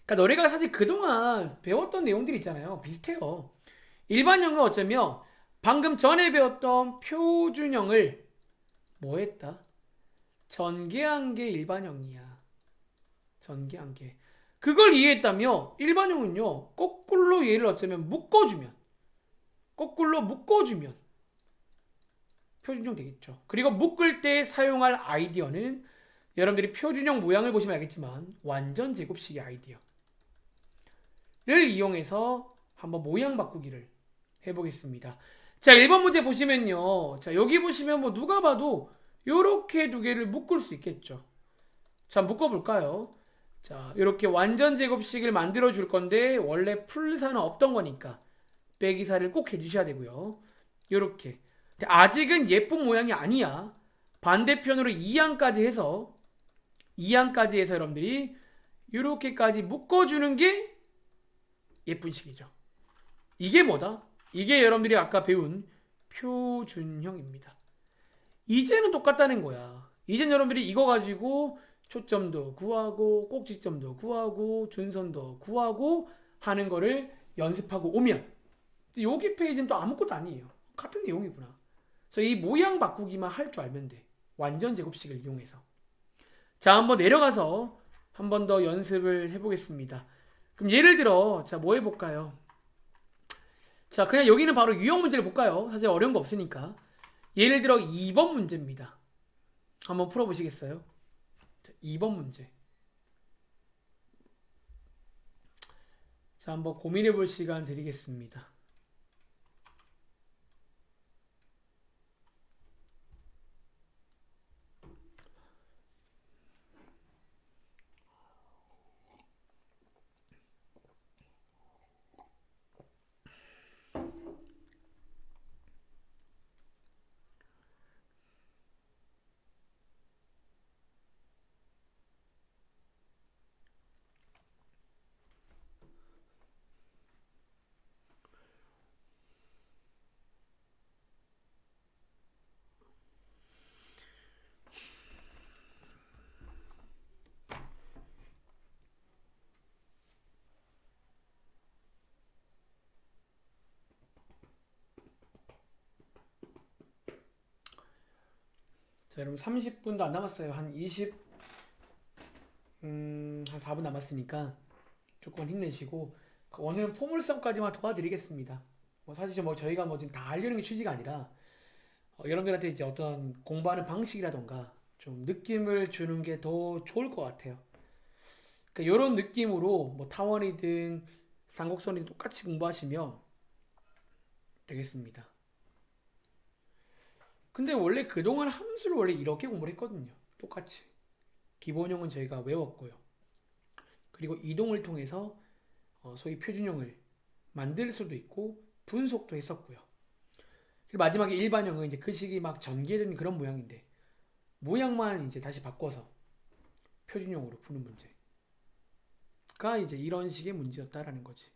그러니까 너네가 사실 그동안 배웠던 내용들이 있잖아요. 비슷해요. 일반형은 어쩌면 방금 전에 배웠던 표준형을 뭐 했다? 전개한 게 일반형이야. 전개한 게. 그걸 이해했다면 일반형은요. 거꾸로 얘를 어쩌면 묶어주면 거꾸로 묶어주면 표준형 되겠죠. 그리고 묶을 때 사용할 아이디어는 여러분들이 표준형 모양을 보시면 알겠지만 완전 제곱식의 아이디어를 이용해서 한번 모양 바꾸기를 해보겠습니다. 자, 1번 문제 보시면요. 자, 여기 보시면 뭐 누가 봐도 요렇게 두 개를 묶을 수 있겠죠. 자, 묶어볼까요? 자, 이렇게 완전 제곱식을 만들어 줄 건데 원래 풀사는 없던 거니까 빼기사를 꼭 해주셔야 되고요. 요렇게 아직은 예쁜 모양이 아니야. 반대편으로 2항까지 해서 여러분들이 요렇게까지 묶어주는 게 예쁜 식이죠. 이게 뭐다? 이게 여러분들이 아까 배운 표준형입니다. 이제는 똑같다는 거야. 이제는 여러분들이 이거 가지고 초점도 구하고 꼭지점도 구하고 준선도 구하고 하는 거를 연습하고 오면 여기 페이지는 또 아무것도 아니에요. 같은 내용이구나. 그래서 이 모양 바꾸기만 할 줄 알면 돼. 완전 제곱식을 이용해서. 자, 한번 내려가서 한 번 더 연습을 해보겠습니다. 그럼 예를 들어 자, 뭐 해볼까요? 자, 그냥 여기는 바로 유형 문제를 볼까요? 사실 어려운 거 없으니까. 예를 들어 2번 문제입니다. 한번 풀어보시겠어요? 자, 2번 문제. 자, 한번 고민해 볼 시간 드리겠습니다. 자, 여러분 30분도 안 남았어요. 한 4분 남았으니까 조금 힘내시고 오늘은 포물선까지만 도와드리겠습니다. 뭐 사실 뭐 저희가 뭐 지금 다 하려는 게 취지가 아니라 여러분들한테 이제 어떤 공부하는 방식이라던가 좀 느낌을 주는 게 더 좋을 것 같아요. 그러니까 이런 느낌으로 뭐 타원이든 삼곡선이든 똑같이 공부하시면 되겠습니다. 근데 원래 그동안 함수를 원래 이렇게 공부를 했거든요. 똑같이. 기본형은 저희가 외웠고요. 그리고 이동을 통해서 소위 표준형을 만들 수도 있고 분석도 했었고요. 그리고 마지막에 일반형은 이제 그 시기 막 전개된 그런 모양인데 모양만 이제 다시 바꿔서 표준형으로 푸는 문제가 이제 이런 식의 문제였다라는 거지.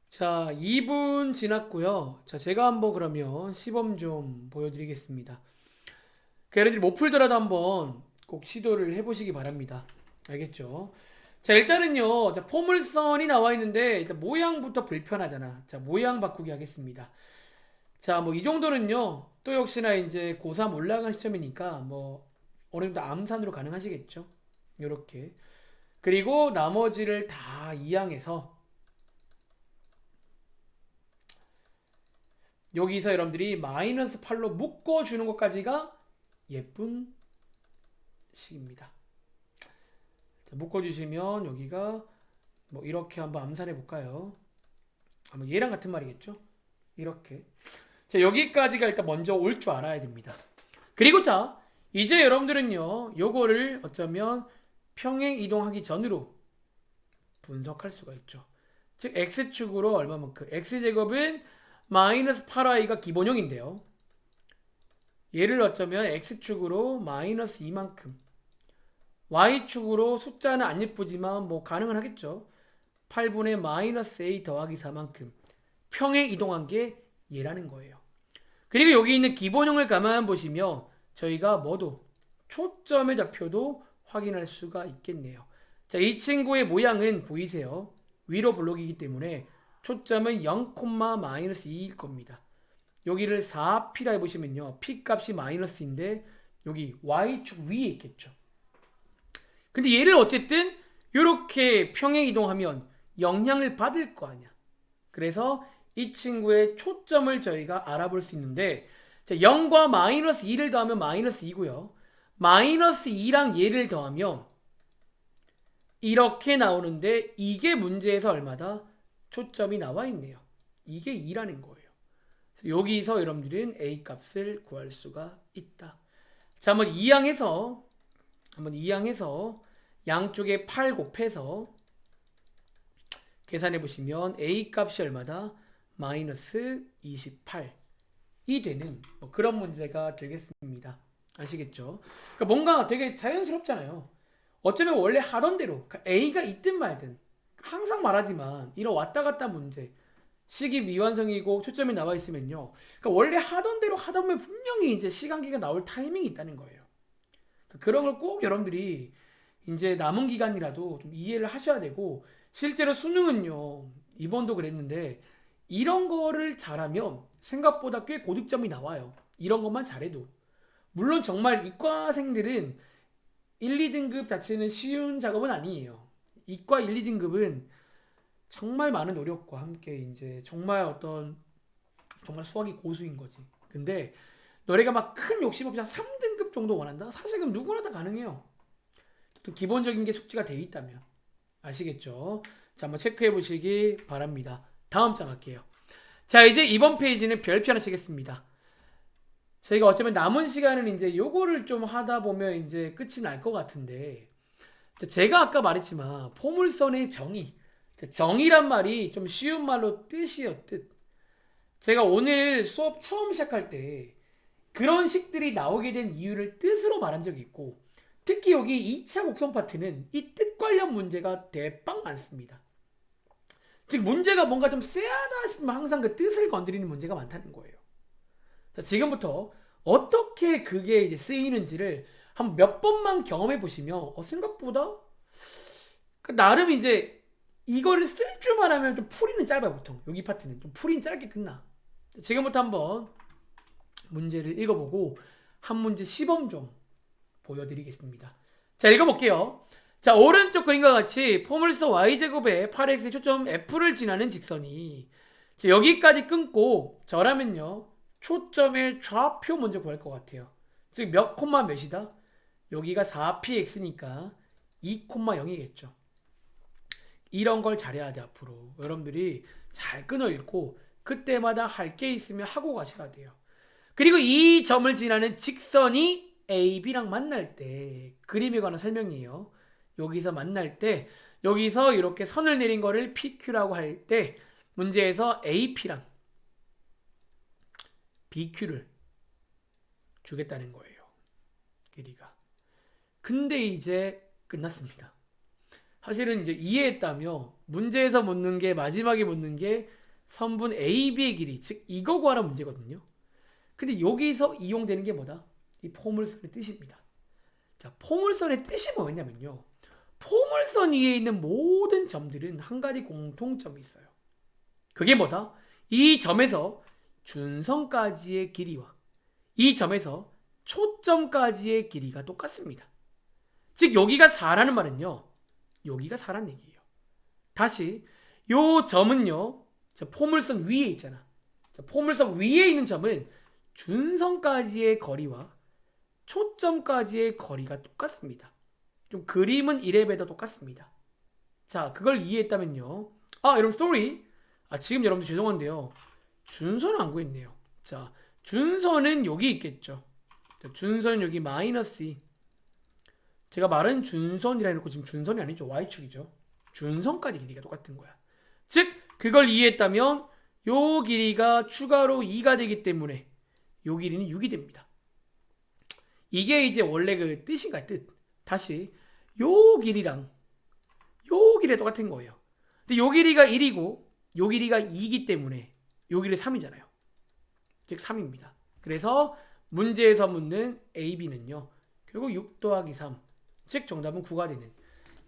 자, 2분 지났고요. 자, 제가 한번 그러면 시범 좀 보여드리겠습니다. 그 여러분들이 못 풀더라도 한번 꼭 시도를 해보시기 바랍니다. 알겠죠? 자, 일단은요. 자, 포물선이 나와 있는데 일단 모양부터 불편하잖아. 자, 모양 바꾸기 하겠습니다. 자, 뭐 이 정도는요. 또 역시나 이제 고3 올라간 시점이니까 뭐 어느 정도 암산으로 가능하시겠죠? 요렇게. 그리고 나머지를 다 이항해서 여기서 여러분들이 마이너스 8로 묶어주는 것까지가 예쁜 식입니다. 자, 묶어주시면 여기가 뭐 이렇게 한번 암산해 볼까요? 아마 얘랑 같은 말이겠죠? 이렇게. 자, 여기까지가 일단 먼저 올 줄 알아야 됩니다. 그리고 자, 이제 여러분들은요, 요거를 어쩌면 평행 이동하기 전으로 분석할 수가 있죠. 즉, x축으로 얼마만큼? x제곱은 마이너스 8y가 기본형인데요. 얘를 어쩌면 x축으로 마이너스 2만큼 y축으로 숫자는 안 예쁘지만 뭐 가능은 하겠죠. 8분의 마이너스 a 더하기 4만큼 평행 이동한 게 얘라는 거예요. 그리고 여기 있는 기본형을 가만 보시면 저희가 뭐도 초점의 좌표도 확인할 수가 있겠네요. 자, 이 친구의 모양은 보이세요? 위로 블록이기 때문에 초점은 0, 마이너스 2일 겁니다. 여기를 4p라 해보시면요. p 값이 마이너스인데 여기 y축 위에 있겠죠. 근데 얘를 어쨌든 이렇게 평행 이동하면 영향을 받을 거 아니야. 그래서 이 친구의 초점을 저희가 알아볼 수 있는데, 자, 0과 마이너스 2를 더하면 마이너스 2고요. 마이너스 2랑 얘를 더하면 이렇게 나오는데, 이게 문제에서 얼마다? 초점이 나와 있네요. 이게 2라는 거예요. 여기서 여러분들은 A 값을 구할 수가 있다. 자, 한번 이항해서 양쪽에 8 곱해서 계산해 보시면 A 값이 얼마다? 마이너스 28이 되는 뭐 그런 문제가 되겠습니다. 아시겠죠? 그러니까 뭔가 되게 자연스럽잖아요. 어쩌면 원래 하던 대로 그러니까 A가 있든 말든 항상 말하지만 이런 왔다 갔다 문제, 식이 미완성이고 초점이 나와 있으면요, 그러니까 원래 하던 대로 하다 보면 분명히 이제 시간계가 나올 타이밍이 있다는 거예요. 그러니까 그런 걸 꼭 여러분들이 이제 남은 기간이라도 좀 이해를 하셔야 되고, 실제로 수능은요, 이번도 그랬는데 이런 거를 잘하면 생각보다 꽤 고득점이 나와요. 이런 것만 잘해도. 물론 정말 이과생들은 1, 2등급 자체는 쉬운 작업은 아니에요. 이과 1, 2등급은 정말 많은 노력과 함께 이제 정말 정말 수학이 고수인 거지. 근데 너네가 막 큰 욕심 없이 한 3등급 정도 원한다? 사실 그럼 누구나 다 가능해요. 또 기본적인 게 숙지가 돼 있다면. 아시겠죠? 자, 한번 체크해 보시기 바랍니다. 다음 장 할게요. 자, 이제 이번 페이지는 별표 하나 치겠습니다. 저희가 어쩌면 남은 시간은 이제 요거를 좀 하다 보면 이제 끝이 날 것 같은데, 제가 아까 말했지만 포물선의 정의, 정의란 말이 좀 쉬운 말로 뜻이요, 뜻. 제가 오늘 수업 처음 시작할 때 그런 식들이 나오게 된 이유를 뜻으로 말한 적이 있고, 특히 여기 2차 곡선 파트는 이 뜻 관련 문제가 대빵 많습니다. 즉 문제가 뭔가 좀 쎄하다 싶으면 항상 그 뜻을 건드리는 문제가 많다는 거예요. 자, 지금부터 어떻게 그게 이제 쓰이는지를 한 몇 번만 경험해 보시면 생각보다 나름 이제 이거를 쓸 줄만 하면 좀 풀이는 짧아요. 보통 여기 파트는 좀 풀이는 짧게 끝나. 지금부터 한번 문제를 읽어보고 한 문제 시범 좀 보여드리겠습니다. 자, 읽어볼게요. 자, 오른쪽 그림과 같이 포물선 y제곱에 8x의 초점 f를 지나는 직선이, 자, 여기까지 끊고 저라면요 초점의 좌표 먼저 구할 것 같아요. 즉 몇 콤마 몇이다? 여기가 4px니까 2,0이겠죠. 이런 걸 잘해야 돼. 앞으로 여러분들이 잘 끊어 읽고 그때마다 할 게 있으면 하고 가셔야 돼요. 그리고 이 점을 지나는 직선이 AB랑 만날 때, 그림에 관한 설명이에요. 여기서 만날 때, 여기서 이렇게 선을 내린 거를 PQ라고 할 때 문제에서 AP랑 BQ를 주겠다는 거예요. 길이가. 근데 이제 끝났습니다. 사실은 이제 이해했다며 문제에서 묻는 게, 마지막에 묻는 게 선분 AB의 길이, 즉 이거 구하라 문제거든요. 근데 여기서 이용되는 게 뭐다? 이 포물선의 뜻입니다. 자, 포물선의 뜻이 뭐냐면요, 포물선 위에 있는 모든 점들은 한 가지 공통점이 있어요. 그게 뭐다? 이 점에서 준선까지의 길이와 이 점에서 초점까지의 길이가 똑같습니다. 즉 여기가 4라는 말은요, 여기가 4라는 얘기예요. 다시 요 점은요, 포물선 위에 있잖아. 포물선 위에 있는 점은 준선까지의 거리와 초점까지의 거리가 똑같습니다. 좀 그림은 1렙에도 똑같습니다. 자, 그걸 이해했다면요. 여러분 sorry. 지금 여러분들 죄송한데요, 준선은 안 구했네요. 자, 준선은 여기 있겠죠. 자, 준선은 여기 마이너스 2. 제가 말은 준선이라 해놓고 지금 준선이 아니죠. y축이죠. 준선까지 길이가 똑같은 거야. 즉 그걸 이해했다면 요 길이가 추가로 2가 되기 때문에 요 길이는 6이 됩니다. 이게 이제 원래 그 뜻인가, 뜻. 다시 요 길이랑 요 길이 똑같은 거예요. 근데 요 길이가 1이고 요 길이가 2이기 때문에 요 길이 3이잖아요. 즉 3입니다. 그래서 문제에서 묻는 AB는요 결국 6 더하기 3, 즉 정답은 9가 되는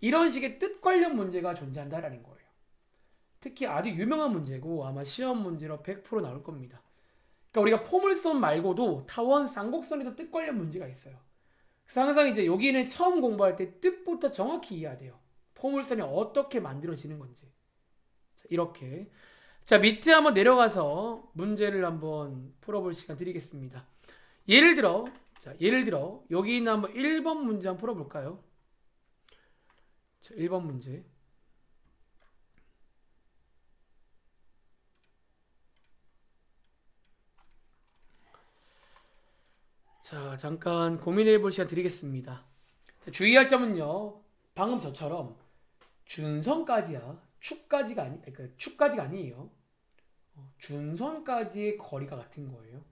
이런 식의 뜻 관련 문제가 존재한다라는 거예요. 특히 아주 유명한 문제고 아마 시험 문제로 100% 나올 겁니다. 그러니까 우리가 포물선 말고도 타원 쌍곡선에도 뜻 관련 문제가 있어요. 그래서 항상 이제 여기는 처음 공부할 때 뜻부터 정확히 이해해야 돼요. 포물선이 어떻게 만들어지는 건지. 자, 이렇게. 자, 밑에 한번 내려가서 문제를 한번 풀어볼 시간 드리겠습니다. 예를 들어 여기 있는 한번 1번 문제 한번 풀어볼까요? 자, 1번 문제. 자, 잠깐 고민해 볼 시간 드리겠습니다. 자, 주의할 점은요. 방금 저처럼 준선까지야. 축까지가 그러니까 축까지가 아니에요. 준선까지의 거리가 같은 거예요.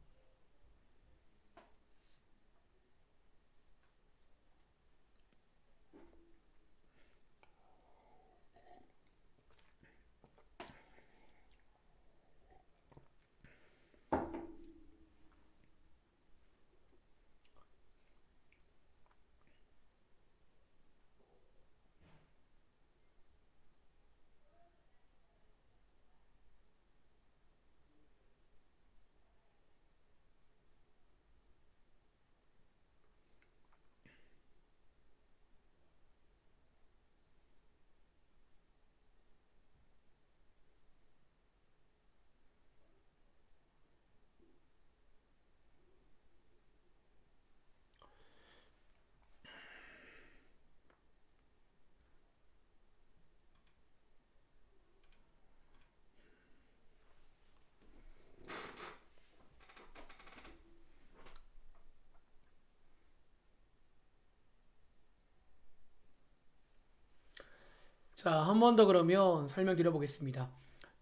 자, 한 번 더 그러면 설명드려 보겠습니다.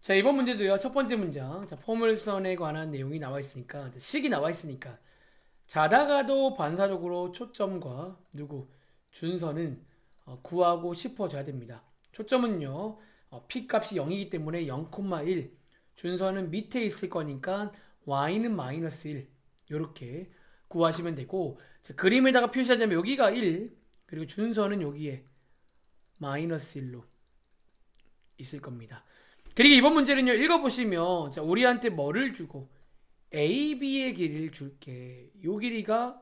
자, 이번 문제도요. 첫 번째 문장. 자, 포물선에 관한 내용이 나와 있으니까, 식이 나와 있으니까. 자다가도 반사적으로 초점과 준선은 구하고 싶어져야 됩니다. 초점은요. p 값이 0이기 때문에 0,1. 준선은 밑에 있을 거니까 y는 마이너스 1. 이렇게 구하시면 되고, 자, 그림에다가 표시하자면 여기가 1, 그리고 준선은 여기에 마이너스 1로 있을 겁니다. 그리고 이번 문제는요. 읽어보시면 자, 우리한테 뭐를 주고 AB의 길이를 줄게. 요 길이가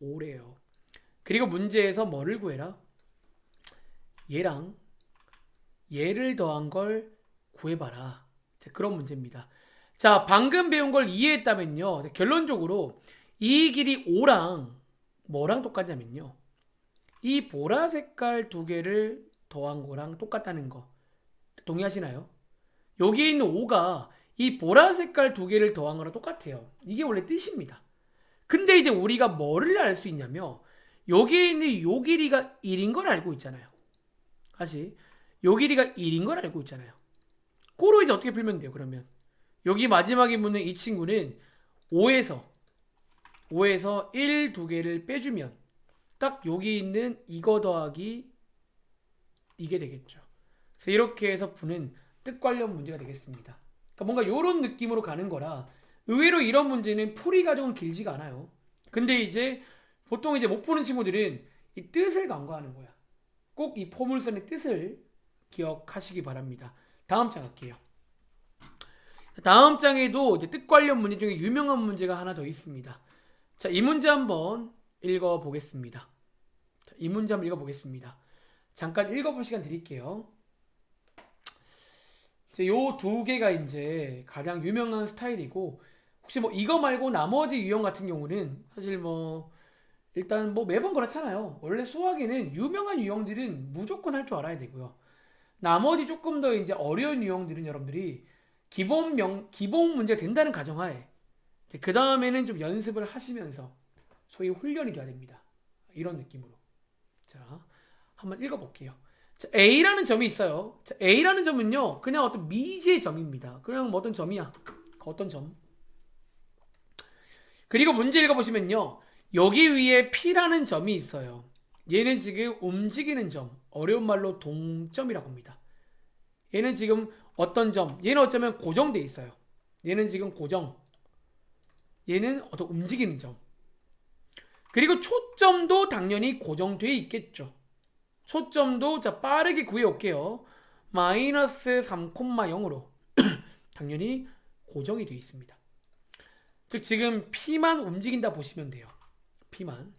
5래요. 그리고 문제에서 뭐를 구해라? 얘랑 얘를 더한 걸 구해봐라. 자, 그런 문제입니다. 자, 방금 배운 걸 이해했다면요. 자, 결론적으로 이 길이 5랑 뭐랑 똑같냐면요. 이 보라 색깔 두 개를 더한 거랑 똑같다는 거. 동의하시나요? 여기에 있는 5가 이 보라 색깔 두 개를 더한 거랑 똑같아요. 이게 원래 뜻입니다. 근데 이제 우리가 뭐를 알 수 있냐면 여기에 있는 요 길이가 1인 걸 알고 있잖아요. 다시 요 길이가 1인 걸 알고 있잖아요. 그로 이제 어떻게 풀면 돼요? 그러면 여기 마지막에 묻는 이 친구는 5에서 1 두 개를 빼주면 딱 여기 있는 이거 더하기 이게 되겠죠. 그래서 이렇게 해서 푸는 뜻 관련 문제가 되겠습니다. 그러니까 뭔가 이런 느낌으로 가는 거라 의외로 이런 문제는 풀이 과정은 길지가 않아요. 근데 이제 보통 이제 못 푸는 친구들은 이 뜻을 간과하는 거야. 꼭 이 포물선의 뜻을 기억하시기 바랍니다. 다음 장 갈게요. 다음 장에도 이제 뜻 관련 문제 중에 유명한 문제가 하나 더 있습니다. 자, 이 문제 한번 읽어보겠습니다. 자, 이 문제 한번 읽어보겠습니다. 잠깐 읽어볼 시간 드릴게요. 요 두 개가 이제 가장 유명한 스타일이고, 혹시 뭐 이거 말고 나머지 유형 같은 경우는 사실 뭐 일단 뭐 매번 그렇잖아요. 원래 수학에는 유명한 유형들은 무조건 할 줄 알아야 되고요. 나머지 조금 더 이제 어려운 유형들은 여러분들이 기본 문제가 된다는 가정하에 그 다음에는 좀 연습을 하시면서 소위 훈련이 돼야 됩니다. 이런 느낌으로. 자, 한번 읽어볼게요. 자, A라는 점이 있어요. 자, A라는 점은요, 그냥 어떤 미지의 점입니다. 그냥 뭐 어떤 점이야. 어떤 점. 그리고 문제 읽어보시면요, 여기 위에 P라는 점이 있어요. 얘는 지금 움직이는 점, 어려운 말로 동점이라고 합니다. 얘는 지금 어떤 점, 얘는 어쩌면 고정돼 있어요. 얘는 지금 고정. 얘는 어떤 움직이는 점. 그리고 초점도 당연히 고정돼 있겠죠. 초점도 자 빠르게 구해올게요. 마이너스 3,0으로 당연히 고정이 되어 있습니다. 즉 지금 P만 움직인다 보시면 돼요. P만.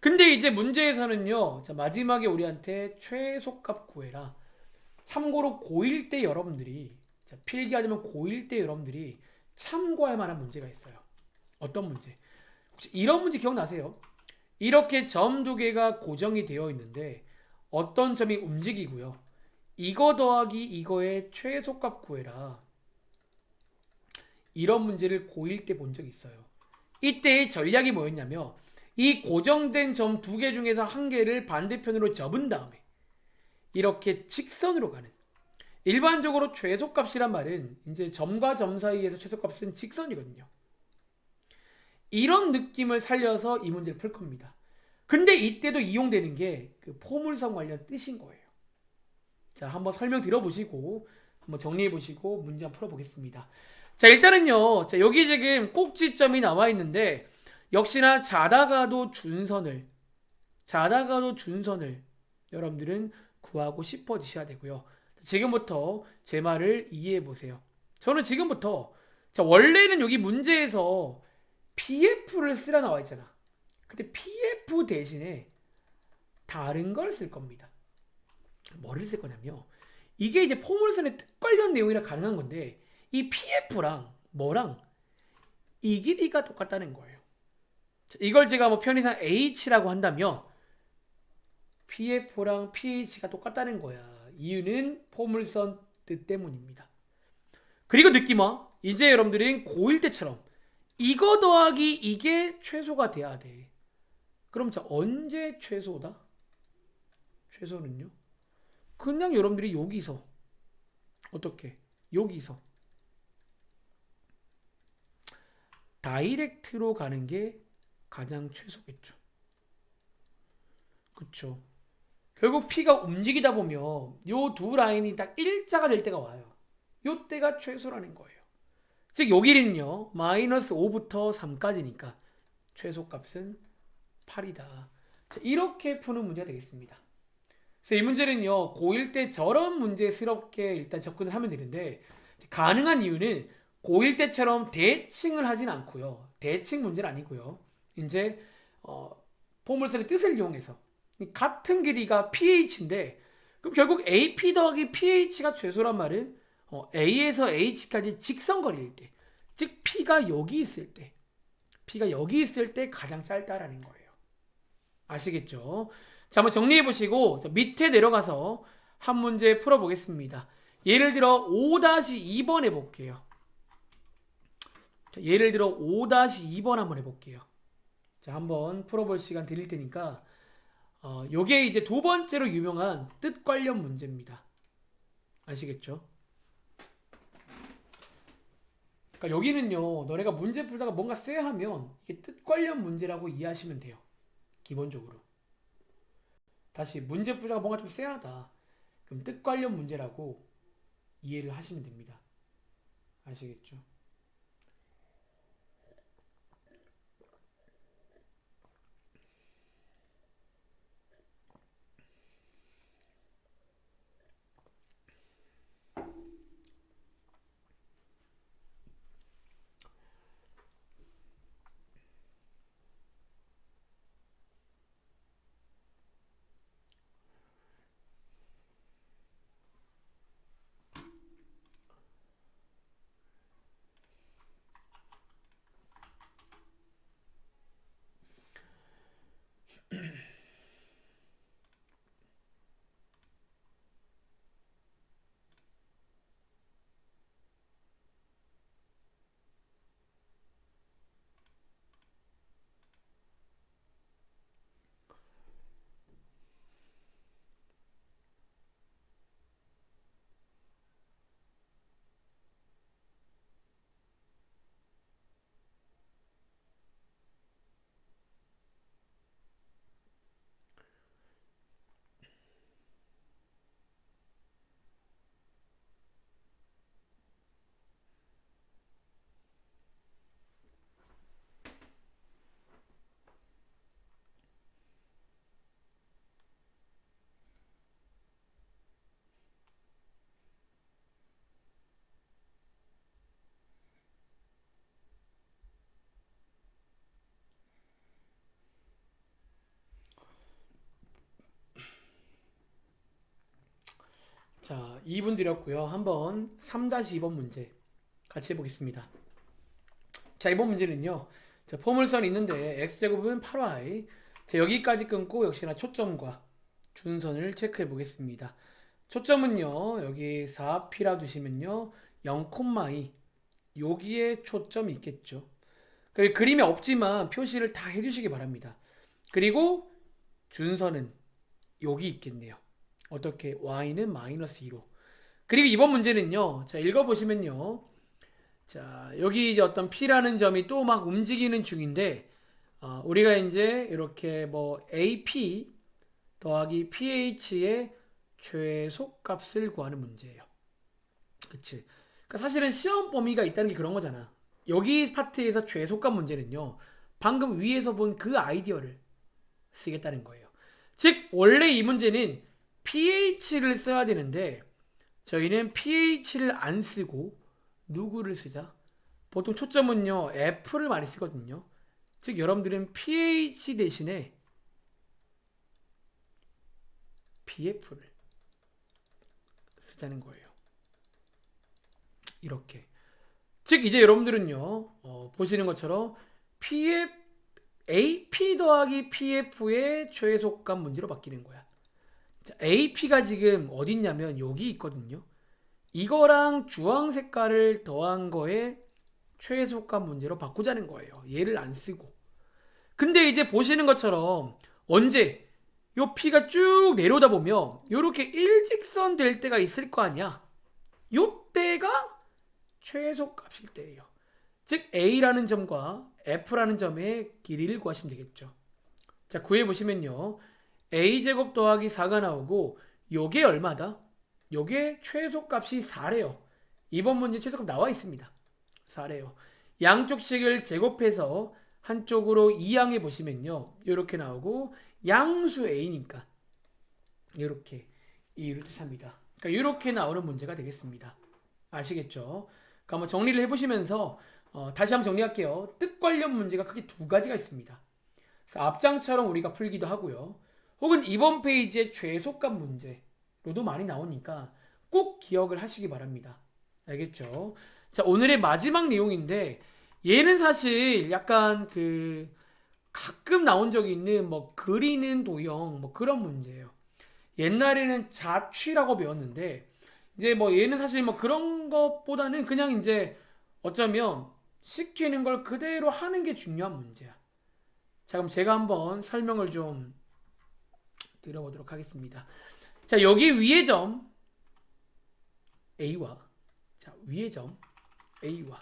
근데 이제 문제에서는요. 자, 마지막에 우리한테 최소값 구해라. 참고로 고1 때 여러분들이 자, 필기하자면 고1 때 여러분들이 참고할 만한 문제가 있어요. 어떤 문제? 혹시 이런 문제 기억나세요? 이렇게 점 두 개가 고정이 되어 있는데 어떤 점이 움직이고요. 이거 더하기 이거의 최소값 구해라. 이런 문제를 고1 때 본 적이 있어요. 이때의 전략이 뭐였냐면 이 고정된 점 두 개 중에서 한 개를 반대편으로 접은 다음에 이렇게 직선으로 가는, 일반적으로 최소값이란 말은 이제 점과 점 사이에서 최소값은 직선이거든요. 이런 느낌을 살려서 이 문제를 풀 겁니다. 근데 이때도 이용되는 게 그 포물선 관련 뜻인 거예요. 자, 한번 설명 들어보시고 한번 정리해 보시고 문제 한번 풀어보겠습니다. 자, 일단은요. 자, 여기 지금 꼭지점이 나와 있는데 역시나 자다가도 준선을 여러분들은 구하고 싶어지셔야 되고요. 지금부터 제 말을 이해해 보세요. 저는 지금부터 자, 원래는 여기 문제에서 PF를 쓰라 나와 있잖아. 근데 PF 대신에 다른 걸 쓸 겁니다. 뭐를 쓸 거냐면요. 이게 이제 포물선의 뜻 관련 내용이라 가능한 건데 이 PF랑 뭐랑 이 길이가 똑같다는 거예요. 이걸 제가 뭐 편의상 H라고 한다면 PF랑 PH가 똑같다는 거야. 이유는 포물선 뜻 때문입니다. 그리고 느낌아, 이제 여러분들은 고1 때처럼 이거 더하기 이게 최소가 돼야 돼. 그럼 자, 언제 최소다? 최소는요? 그냥 여러분들이 여기서 어떻게? 여기서 다이렉트로 가는 게 가장 최소겠죠. 그쵸? 결국 P가 움직이다 보면 요 두 라인이 딱 일자가 될 때가 와요. 요 때가 최소라는 거예요. 즉 요 길이는요. 마이너스 5부터 3까지니까 최소값은 8이다. 이렇게 푸는 문제가 되겠습니다. 그래서 이 문제는요. 고1 때 저런 문제스럽게 일단 접근을 하면 되는데 가능한 이유는 고1 때처럼 대칭을 하진 않고요. 대칭 문제는 아니고요. 이제 포물선의 뜻을 이용해서 같은 길이가 pH인데 그럼 결국 AP 더하기 pH가 최소란 말은 A에서 H까지 직선거리일 때, 즉 P가 여기 있을 때 가장 짧다라는 거예요. 아시겠죠? 자, 한번 정리해 보시고 밑에 내려가서 한 문제 풀어보겠습니다. 예를 들어 5-2번 해볼게요. 자, 예를 들어 5-2번 한번 해볼게요. 자, 한번 풀어볼 시간 드릴 테니까 요게 이제 두 번째로 유명한 뜻 관련 문제입니다. 아시겠죠? 그러니까 여기는요, 너네가 문제 풀다가 뭔가 쎄하면 이게 뜻 관련 문제라고 이해하시면 돼요. 기본적으로. 다시 문제 풀다가 뭔가 좀 쎄하다. 그럼 뜻 관련 문제라고 이해를 하시면 됩니다. 아시겠죠? 자, 2분 드렸고요. 한번 3-2번 문제 같이 해보겠습니다. 자, 이번 문제는요. 자, 포물선이 있는데 x제곱은 8y. 자, 여기까지 끊고 역시나 초점과 준선을 체크해 보겠습니다. 초점은요. 여기 4p라 두시면요. 0,2 여기에 초점이 있겠죠. 그림에 없지만 표시를 다 해주시기 바랍니다. 그리고 준선은 여기 있겠네요. 어떻게? y는 마이너스 2로. 그리고 이번 문제는요. 자, 읽어보시면요. 자, 여기 이제 어떤 P라는 점이 또 막 움직이는 중인데, 우리가 이제 이렇게 뭐 AP 더하기 PH의 최소값을 구하는 문제예요. 그치? 그러니까 사실은 시험 범위가 있다는 게 그런 거잖아. 여기 파트에서 최소값 문제는요. 방금 위에서 본 그 아이디어를 쓰겠다는 거예요. 즉, 원래 이 문제는 pH를 써야 되는데 저희는 pH를 안 쓰고 누구를 쓰자? 보통 초점은요 F를 많이 쓰거든요. 즉 여러분들은 pH 대신에 BF를 쓰자는 거예요. 이렇게. 즉 이제 여러분들은요 보시는 것처럼 PF, AP 더하기 PF의 최소값 문제로 바뀌는 거야. 자, AP가 지금 어디 있냐면 여기 있거든요. 이거랑 주황 색깔을 더한 거에 최소값 문제로 바꾸자는 거예요. 얘를 안 쓰고. 근데 이제 보시는 것처럼 언제 요 P가 쭉 내려오다 보면 요렇게 일직선 될 때가 있을 거 아니야. 요 때가 최소값일 때예요. 즉 A라는 점과 F라는 점의 길이를 구하시면 되겠죠. 자, 구해보시면요. A제곱 더하기 4가 나오고 요게 얼마다? 요게 최소값이 4래요. 이번 문제 최소값 나와 있습니다. 4래요. 양쪽 식을 제곱해서 한쪽으로 이항해 보시면요. 이렇게 나오고 양수 A니까 이렇게 2루트 3이다. 그러니까 이렇게 나오는 문제가 되겠습니다. 아시겠죠? 그러니까 한번 정리를 해보시면서 다시 한번 정리할게요. 뜻 관련 문제가 크게 두 가지가 있습니다. 그래서 앞장처럼 우리가 풀기도 하고요. 혹은 이번 페이지의 최소값 문제로도 많이 나오니까 꼭 기억을 하시기 바랍니다. 알겠죠? 자, 오늘의 마지막 내용인데 얘는 사실 약간 가끔 나온 적이 있는 뭐 그리는 도형 뭐 그런 문제예요. 옛날에는 자취라고 배웠는데 이제 뭐 얘는 사실 뭐 그런 것보다는 그냥 이제 어쩌면 시키는 걸 그대로 하는 게 중요한 문제야. 자, 그럼 제가 한번 설명을 좀 드려보도록 하겠습니다. 자, 여기 위의 점 A와 자, 위의 점 A와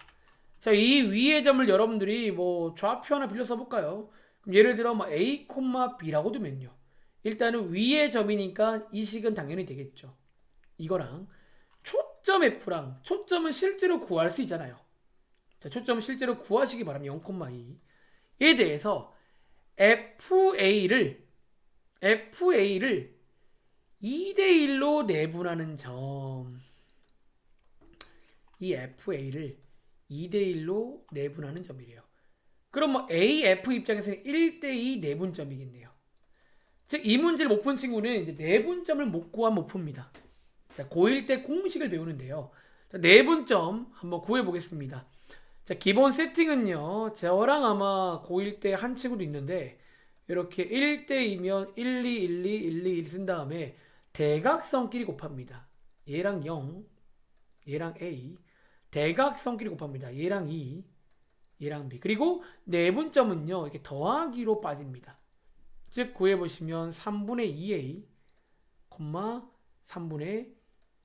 자, 이 위의 점을 여러분들이 뭐 좌표 하나 빌려 써볼까요? 그럼 예를 들어 뭐 A, B라고 두면요. 일단은 위의 점이니까 이 식은 당연히 되겠죠. 이거랑 초점 F랑 초점은 실제로 구할 수 있잖아요. 자, 초점은 실제로 구하시기 바랍니다. 0,2에 대해서 FA를 2대1로 내분하는 점. 이 FA를 2대1로 내분하는 점이래요. 그럼 뭐 AF 입장에서는 1대2 내분점이겠네요. 즉 이 문제를 못 푼 친구는 이제 내분점을 못 구하면 못 풉니다. 자, 고1 때 공식을 배우는데요. 자, 내분점 한번 구해보겠습니다. 자, 기본 세팅은요. 저랑 아마 고1 때 한 친구도 있는데 이렇게 1대2면 1, 2, 1, 2, 1, 2, 1 쓴 다음에 대각선끼리 곱합니다. 얘랑 0, 얘랑 A, 대각선끼리 곱합니다. 얘랑 2, 얘랑 B. 그리고 내분점은요. 이렇게 더하기로 빠집니다. 즉 구해보시면 3분의 2A, 3분의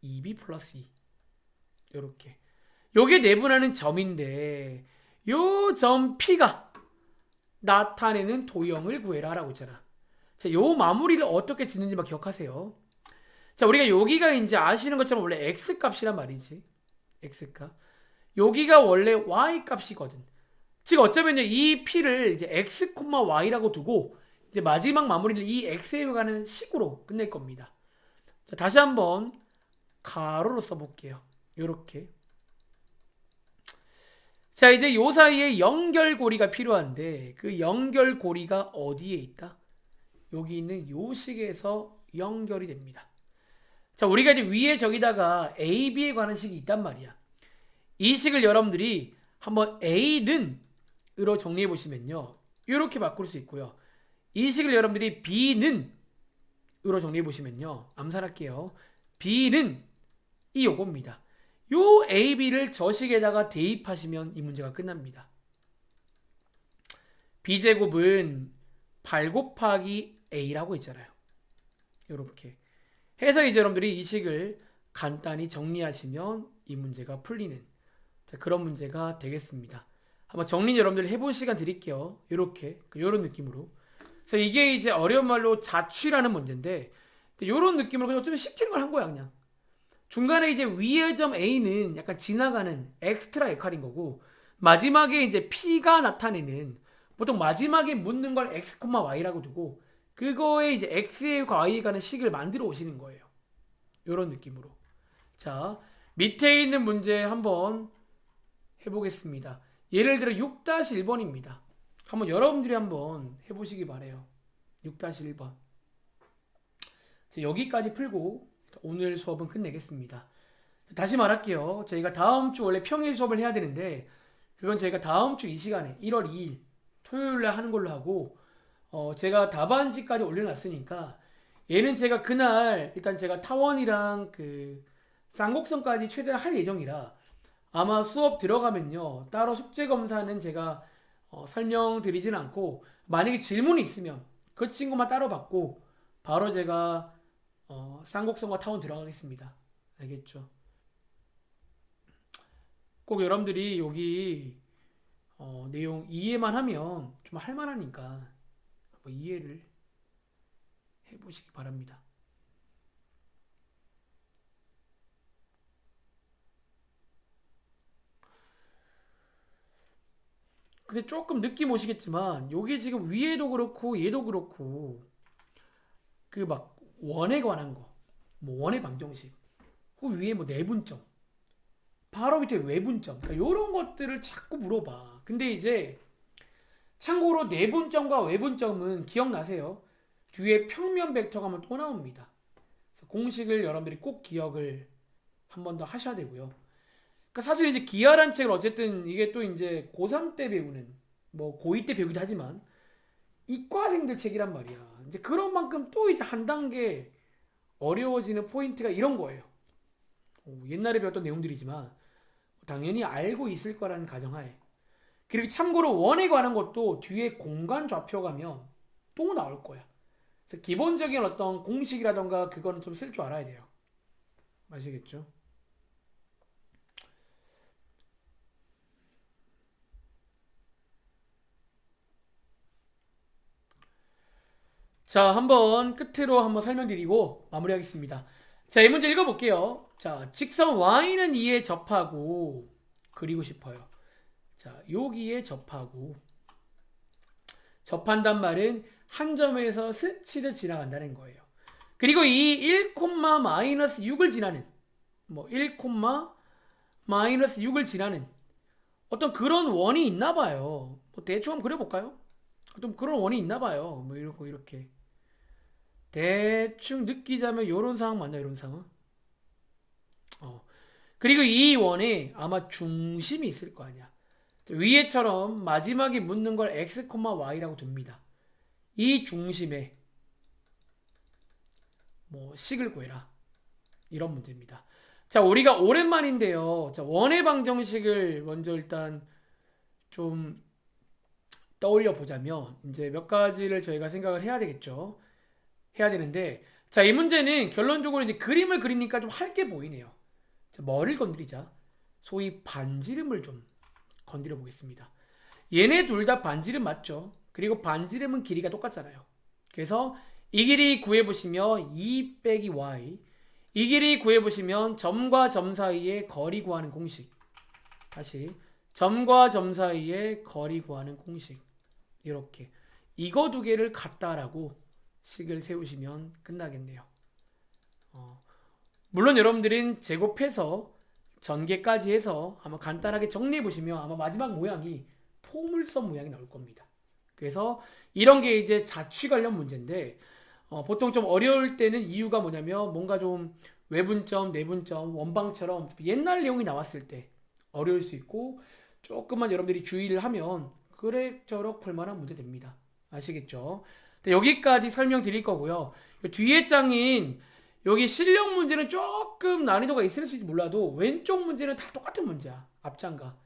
2B 플러스 2 이렇게. 요게 내분하는 점인데 요 점 P가 나타내는 도형을 구해라 라고 했잖아. 자, 요 마무리를 어떻게 짓는지만 기억하세요. 자, 우리가 여기가 이제 아시는 것처럼 원래 X값이란 말이지. X값. 여기가 원래 Y값이거든. 즉 어쩌면요. 이 P를 이제 X, Y라고 두고 이제 마지막 마무리를 이 X에 가는 식으로 끝낼 겁니다. 자, 다시 한번 가로로 써볼게요. 요렇게. 자, 이제 요 사이에 연결고리가 필요한데 그 연결고리가 어디에 있다? 여기 있는 요 식에서 연결이 됩니다. 자, 우리가 이제 위에 저기다가 A, B에 관한 식이 있단 말이야. 이 식을 여러분들이 한번 A는 으로 정리해 보시면요. 이렇게 바꿀 수 있고요. 이 식을 여러분들이 B는 으로 정리해 보시면요. 암산할게요. B는 이 요겁니다. 요 A, B를 저 식에다가 대입하시면 이 문제가 끝납니다. B제곱은 8 곱하기 A라고 있잖아요. 요렇게 해서 이제 여러분들이 이 식을 간단히 정리하시면 이 문제가 풀리는 그런 문제가 되겠습니다. 한번 정리 여러분들 해볼 시간 드릴게요. 요런 느낌으로. 그래서 이게 이제 어려운 말로 자취라는 문제인데 요런 느낌으로 그냥 좀 시키는 걸 한 거야 그냥. 중간에 이제 위의 점 A는 약간 지나가는 엑스트라 역할인 거고 마지막에 이제 P가 나타내는 보통 마지막에 묻는 걸 X, Y라고 두고 그거에 이제 X에 Y에 가는 식을 만들어 오시는 거예요. 요런 느낌으로. 자, 밑에 있는 문제 한번 해보겠습니다. 예를 들어 6-1번입니다. 한번 여러분들이 한번 해보시기 바래요. 6-1번. 여기까지 풀고 오늘 수업은 끝내겠습니다. 다시 말할게요. 저희가 다음 주 원래 평일 수업을 해야 되는데 그건 저희가 다음 주 이 시간에 1월 2일 토요일에 하는 걸로 하고 제가 답안지까지 올려놨으니까 얘는 제가 그날 일단 제가 타원이랑 그 쌍곡선까지 최대한 할 예정이라 아마 수업 들어가면요 따로 숙제 검사는 제가 설명드리진 않고 만약에 질문이 있으면 그 친구만 따로 받고 바로 제가 쌍곡선과 타원 들어가겠습니다. 알겠죠? 꼭 여러분들이 여기 내용 이해만 하면 좀 할만하니까 한번 이해를 해보시기 바랍니다. 근데 조금 느낌 오시겠지만 요게 지금 위에도 그렇고 얘도 그렇고 그 막 원에 관한 거, 뭐 원의 방정식, 그 위에 뭐 내분점, 바로 밑에 외분점, 그러니까 요런 것들을 자꾸 물어봐. 근데 이제 참고로 내분점과 외분점은 기억나세요? 뒤에 평면 벡터가 하면 또 나옵니다. 그래서 공식을 여러분들이 꼭 기억을 한 번 더 하셔야 되고요. 그러니까 사실 이제 기하란 책을 어쨌든 이게 또 이제 고3 때 배우는 뭐 고2 때 배우기도 하지만 이과생들 책이란 말이야. 이제 그런 만큼 또 이제 한 단계 어려워지는 포인트가 이런 거예요. 옛날에 배웠던 내용들이지만 당연히 알고 있을 거라는 가정하에. 그리고 참고로 원에 관한 것도 뒤에 공간 좌표 가면 또 나올 거야. 그래서 기본적인 어떤 공식이라던가 그거는 좀 쓸 줄 알아야 돼요. 아시겠죠? 자, 한번 끝으로 한번 설명드리고 마무리하겠습니다. 자, 이 문제 읽어볼게요. 자, 직선 y는 2에 접하고 그리고 싶어요. 자, 여기에 접하고 접한단 말은 한 점에서 스치듯 지나간다는 거예요. 그리고 이 1, 마이너스 6을 지나는 뭐 1, 마이너스 6을 지나는 어떤 그런 원이 있나 봐요. 뭐 대충 한번 그려볼까요? 어떤 그런 원이 있나 봐요. 뭐 이렇게 대충 느끼자면 이런 상황 맞나요? 이런 상황? 그리고 이 원에 아마 중심이 있을 거 아니야. 위에처럼 마지막에 묻는 걸 x, y라고 둡니다. 이 중심에 뭐 식을 구해라. 이런 문제입니다. 자, 우리가 오랜만인데요. 자, 원의 방정식을 먼저 일단 좀 떠올려 보자면 이제 몇 가지를 저희가 생각을 해야 되겠죠. 해야 되는데 자, 이 문제는 결론적으로 이제 그림을 그리니까 좀 할 게 보이네요. 자, 뭐를 건드리자? 소위 반지름을 좀 건드려 보겠습니다. 얘네 둘 다 반지름 맞죠? 그리고 반지름은 길이가 똑같잖아요. 그래서 이 길이 구해보시면 2 빼기 y 이 길이 구해보시면 점과 점 사이의 거리 구하는 공식 다시 점과 점 사이의 거리 구하는 공식 이렇게 이거 두 개를 갖다라고 식을 세우시면 끝나겠네요. 물론 여러분들은 제곱해서 전개까지 해서 한번 간단하게 정리해 보시면 아마 마지막 모양이 포물선 모양이 나올 겁니다. 그래서 이런 게 이제 자취 관련 문제인데 보통 좀 어려울 때는 이유가 뭐냐면 뭔가 좀 외분점, 내분점, 원방처럼 옛날 내용이 나왔을 때 어려울 수 있고 조금만 여러분들이 주의를 하면 그래저럭 풀만한 문제 됩니다. 아시겠죠? 여기까지 설명드릴 거고요. 뒤에 장인 여기 실력 문제는 조금 난이도가 있을지 몰라도 왼쪽 문제는 다 똑같은 문제야. 앞장과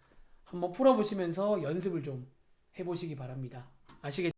한번 풀어보시면서 연습을 좀 해보시기 바랍니다. 아시겠죠?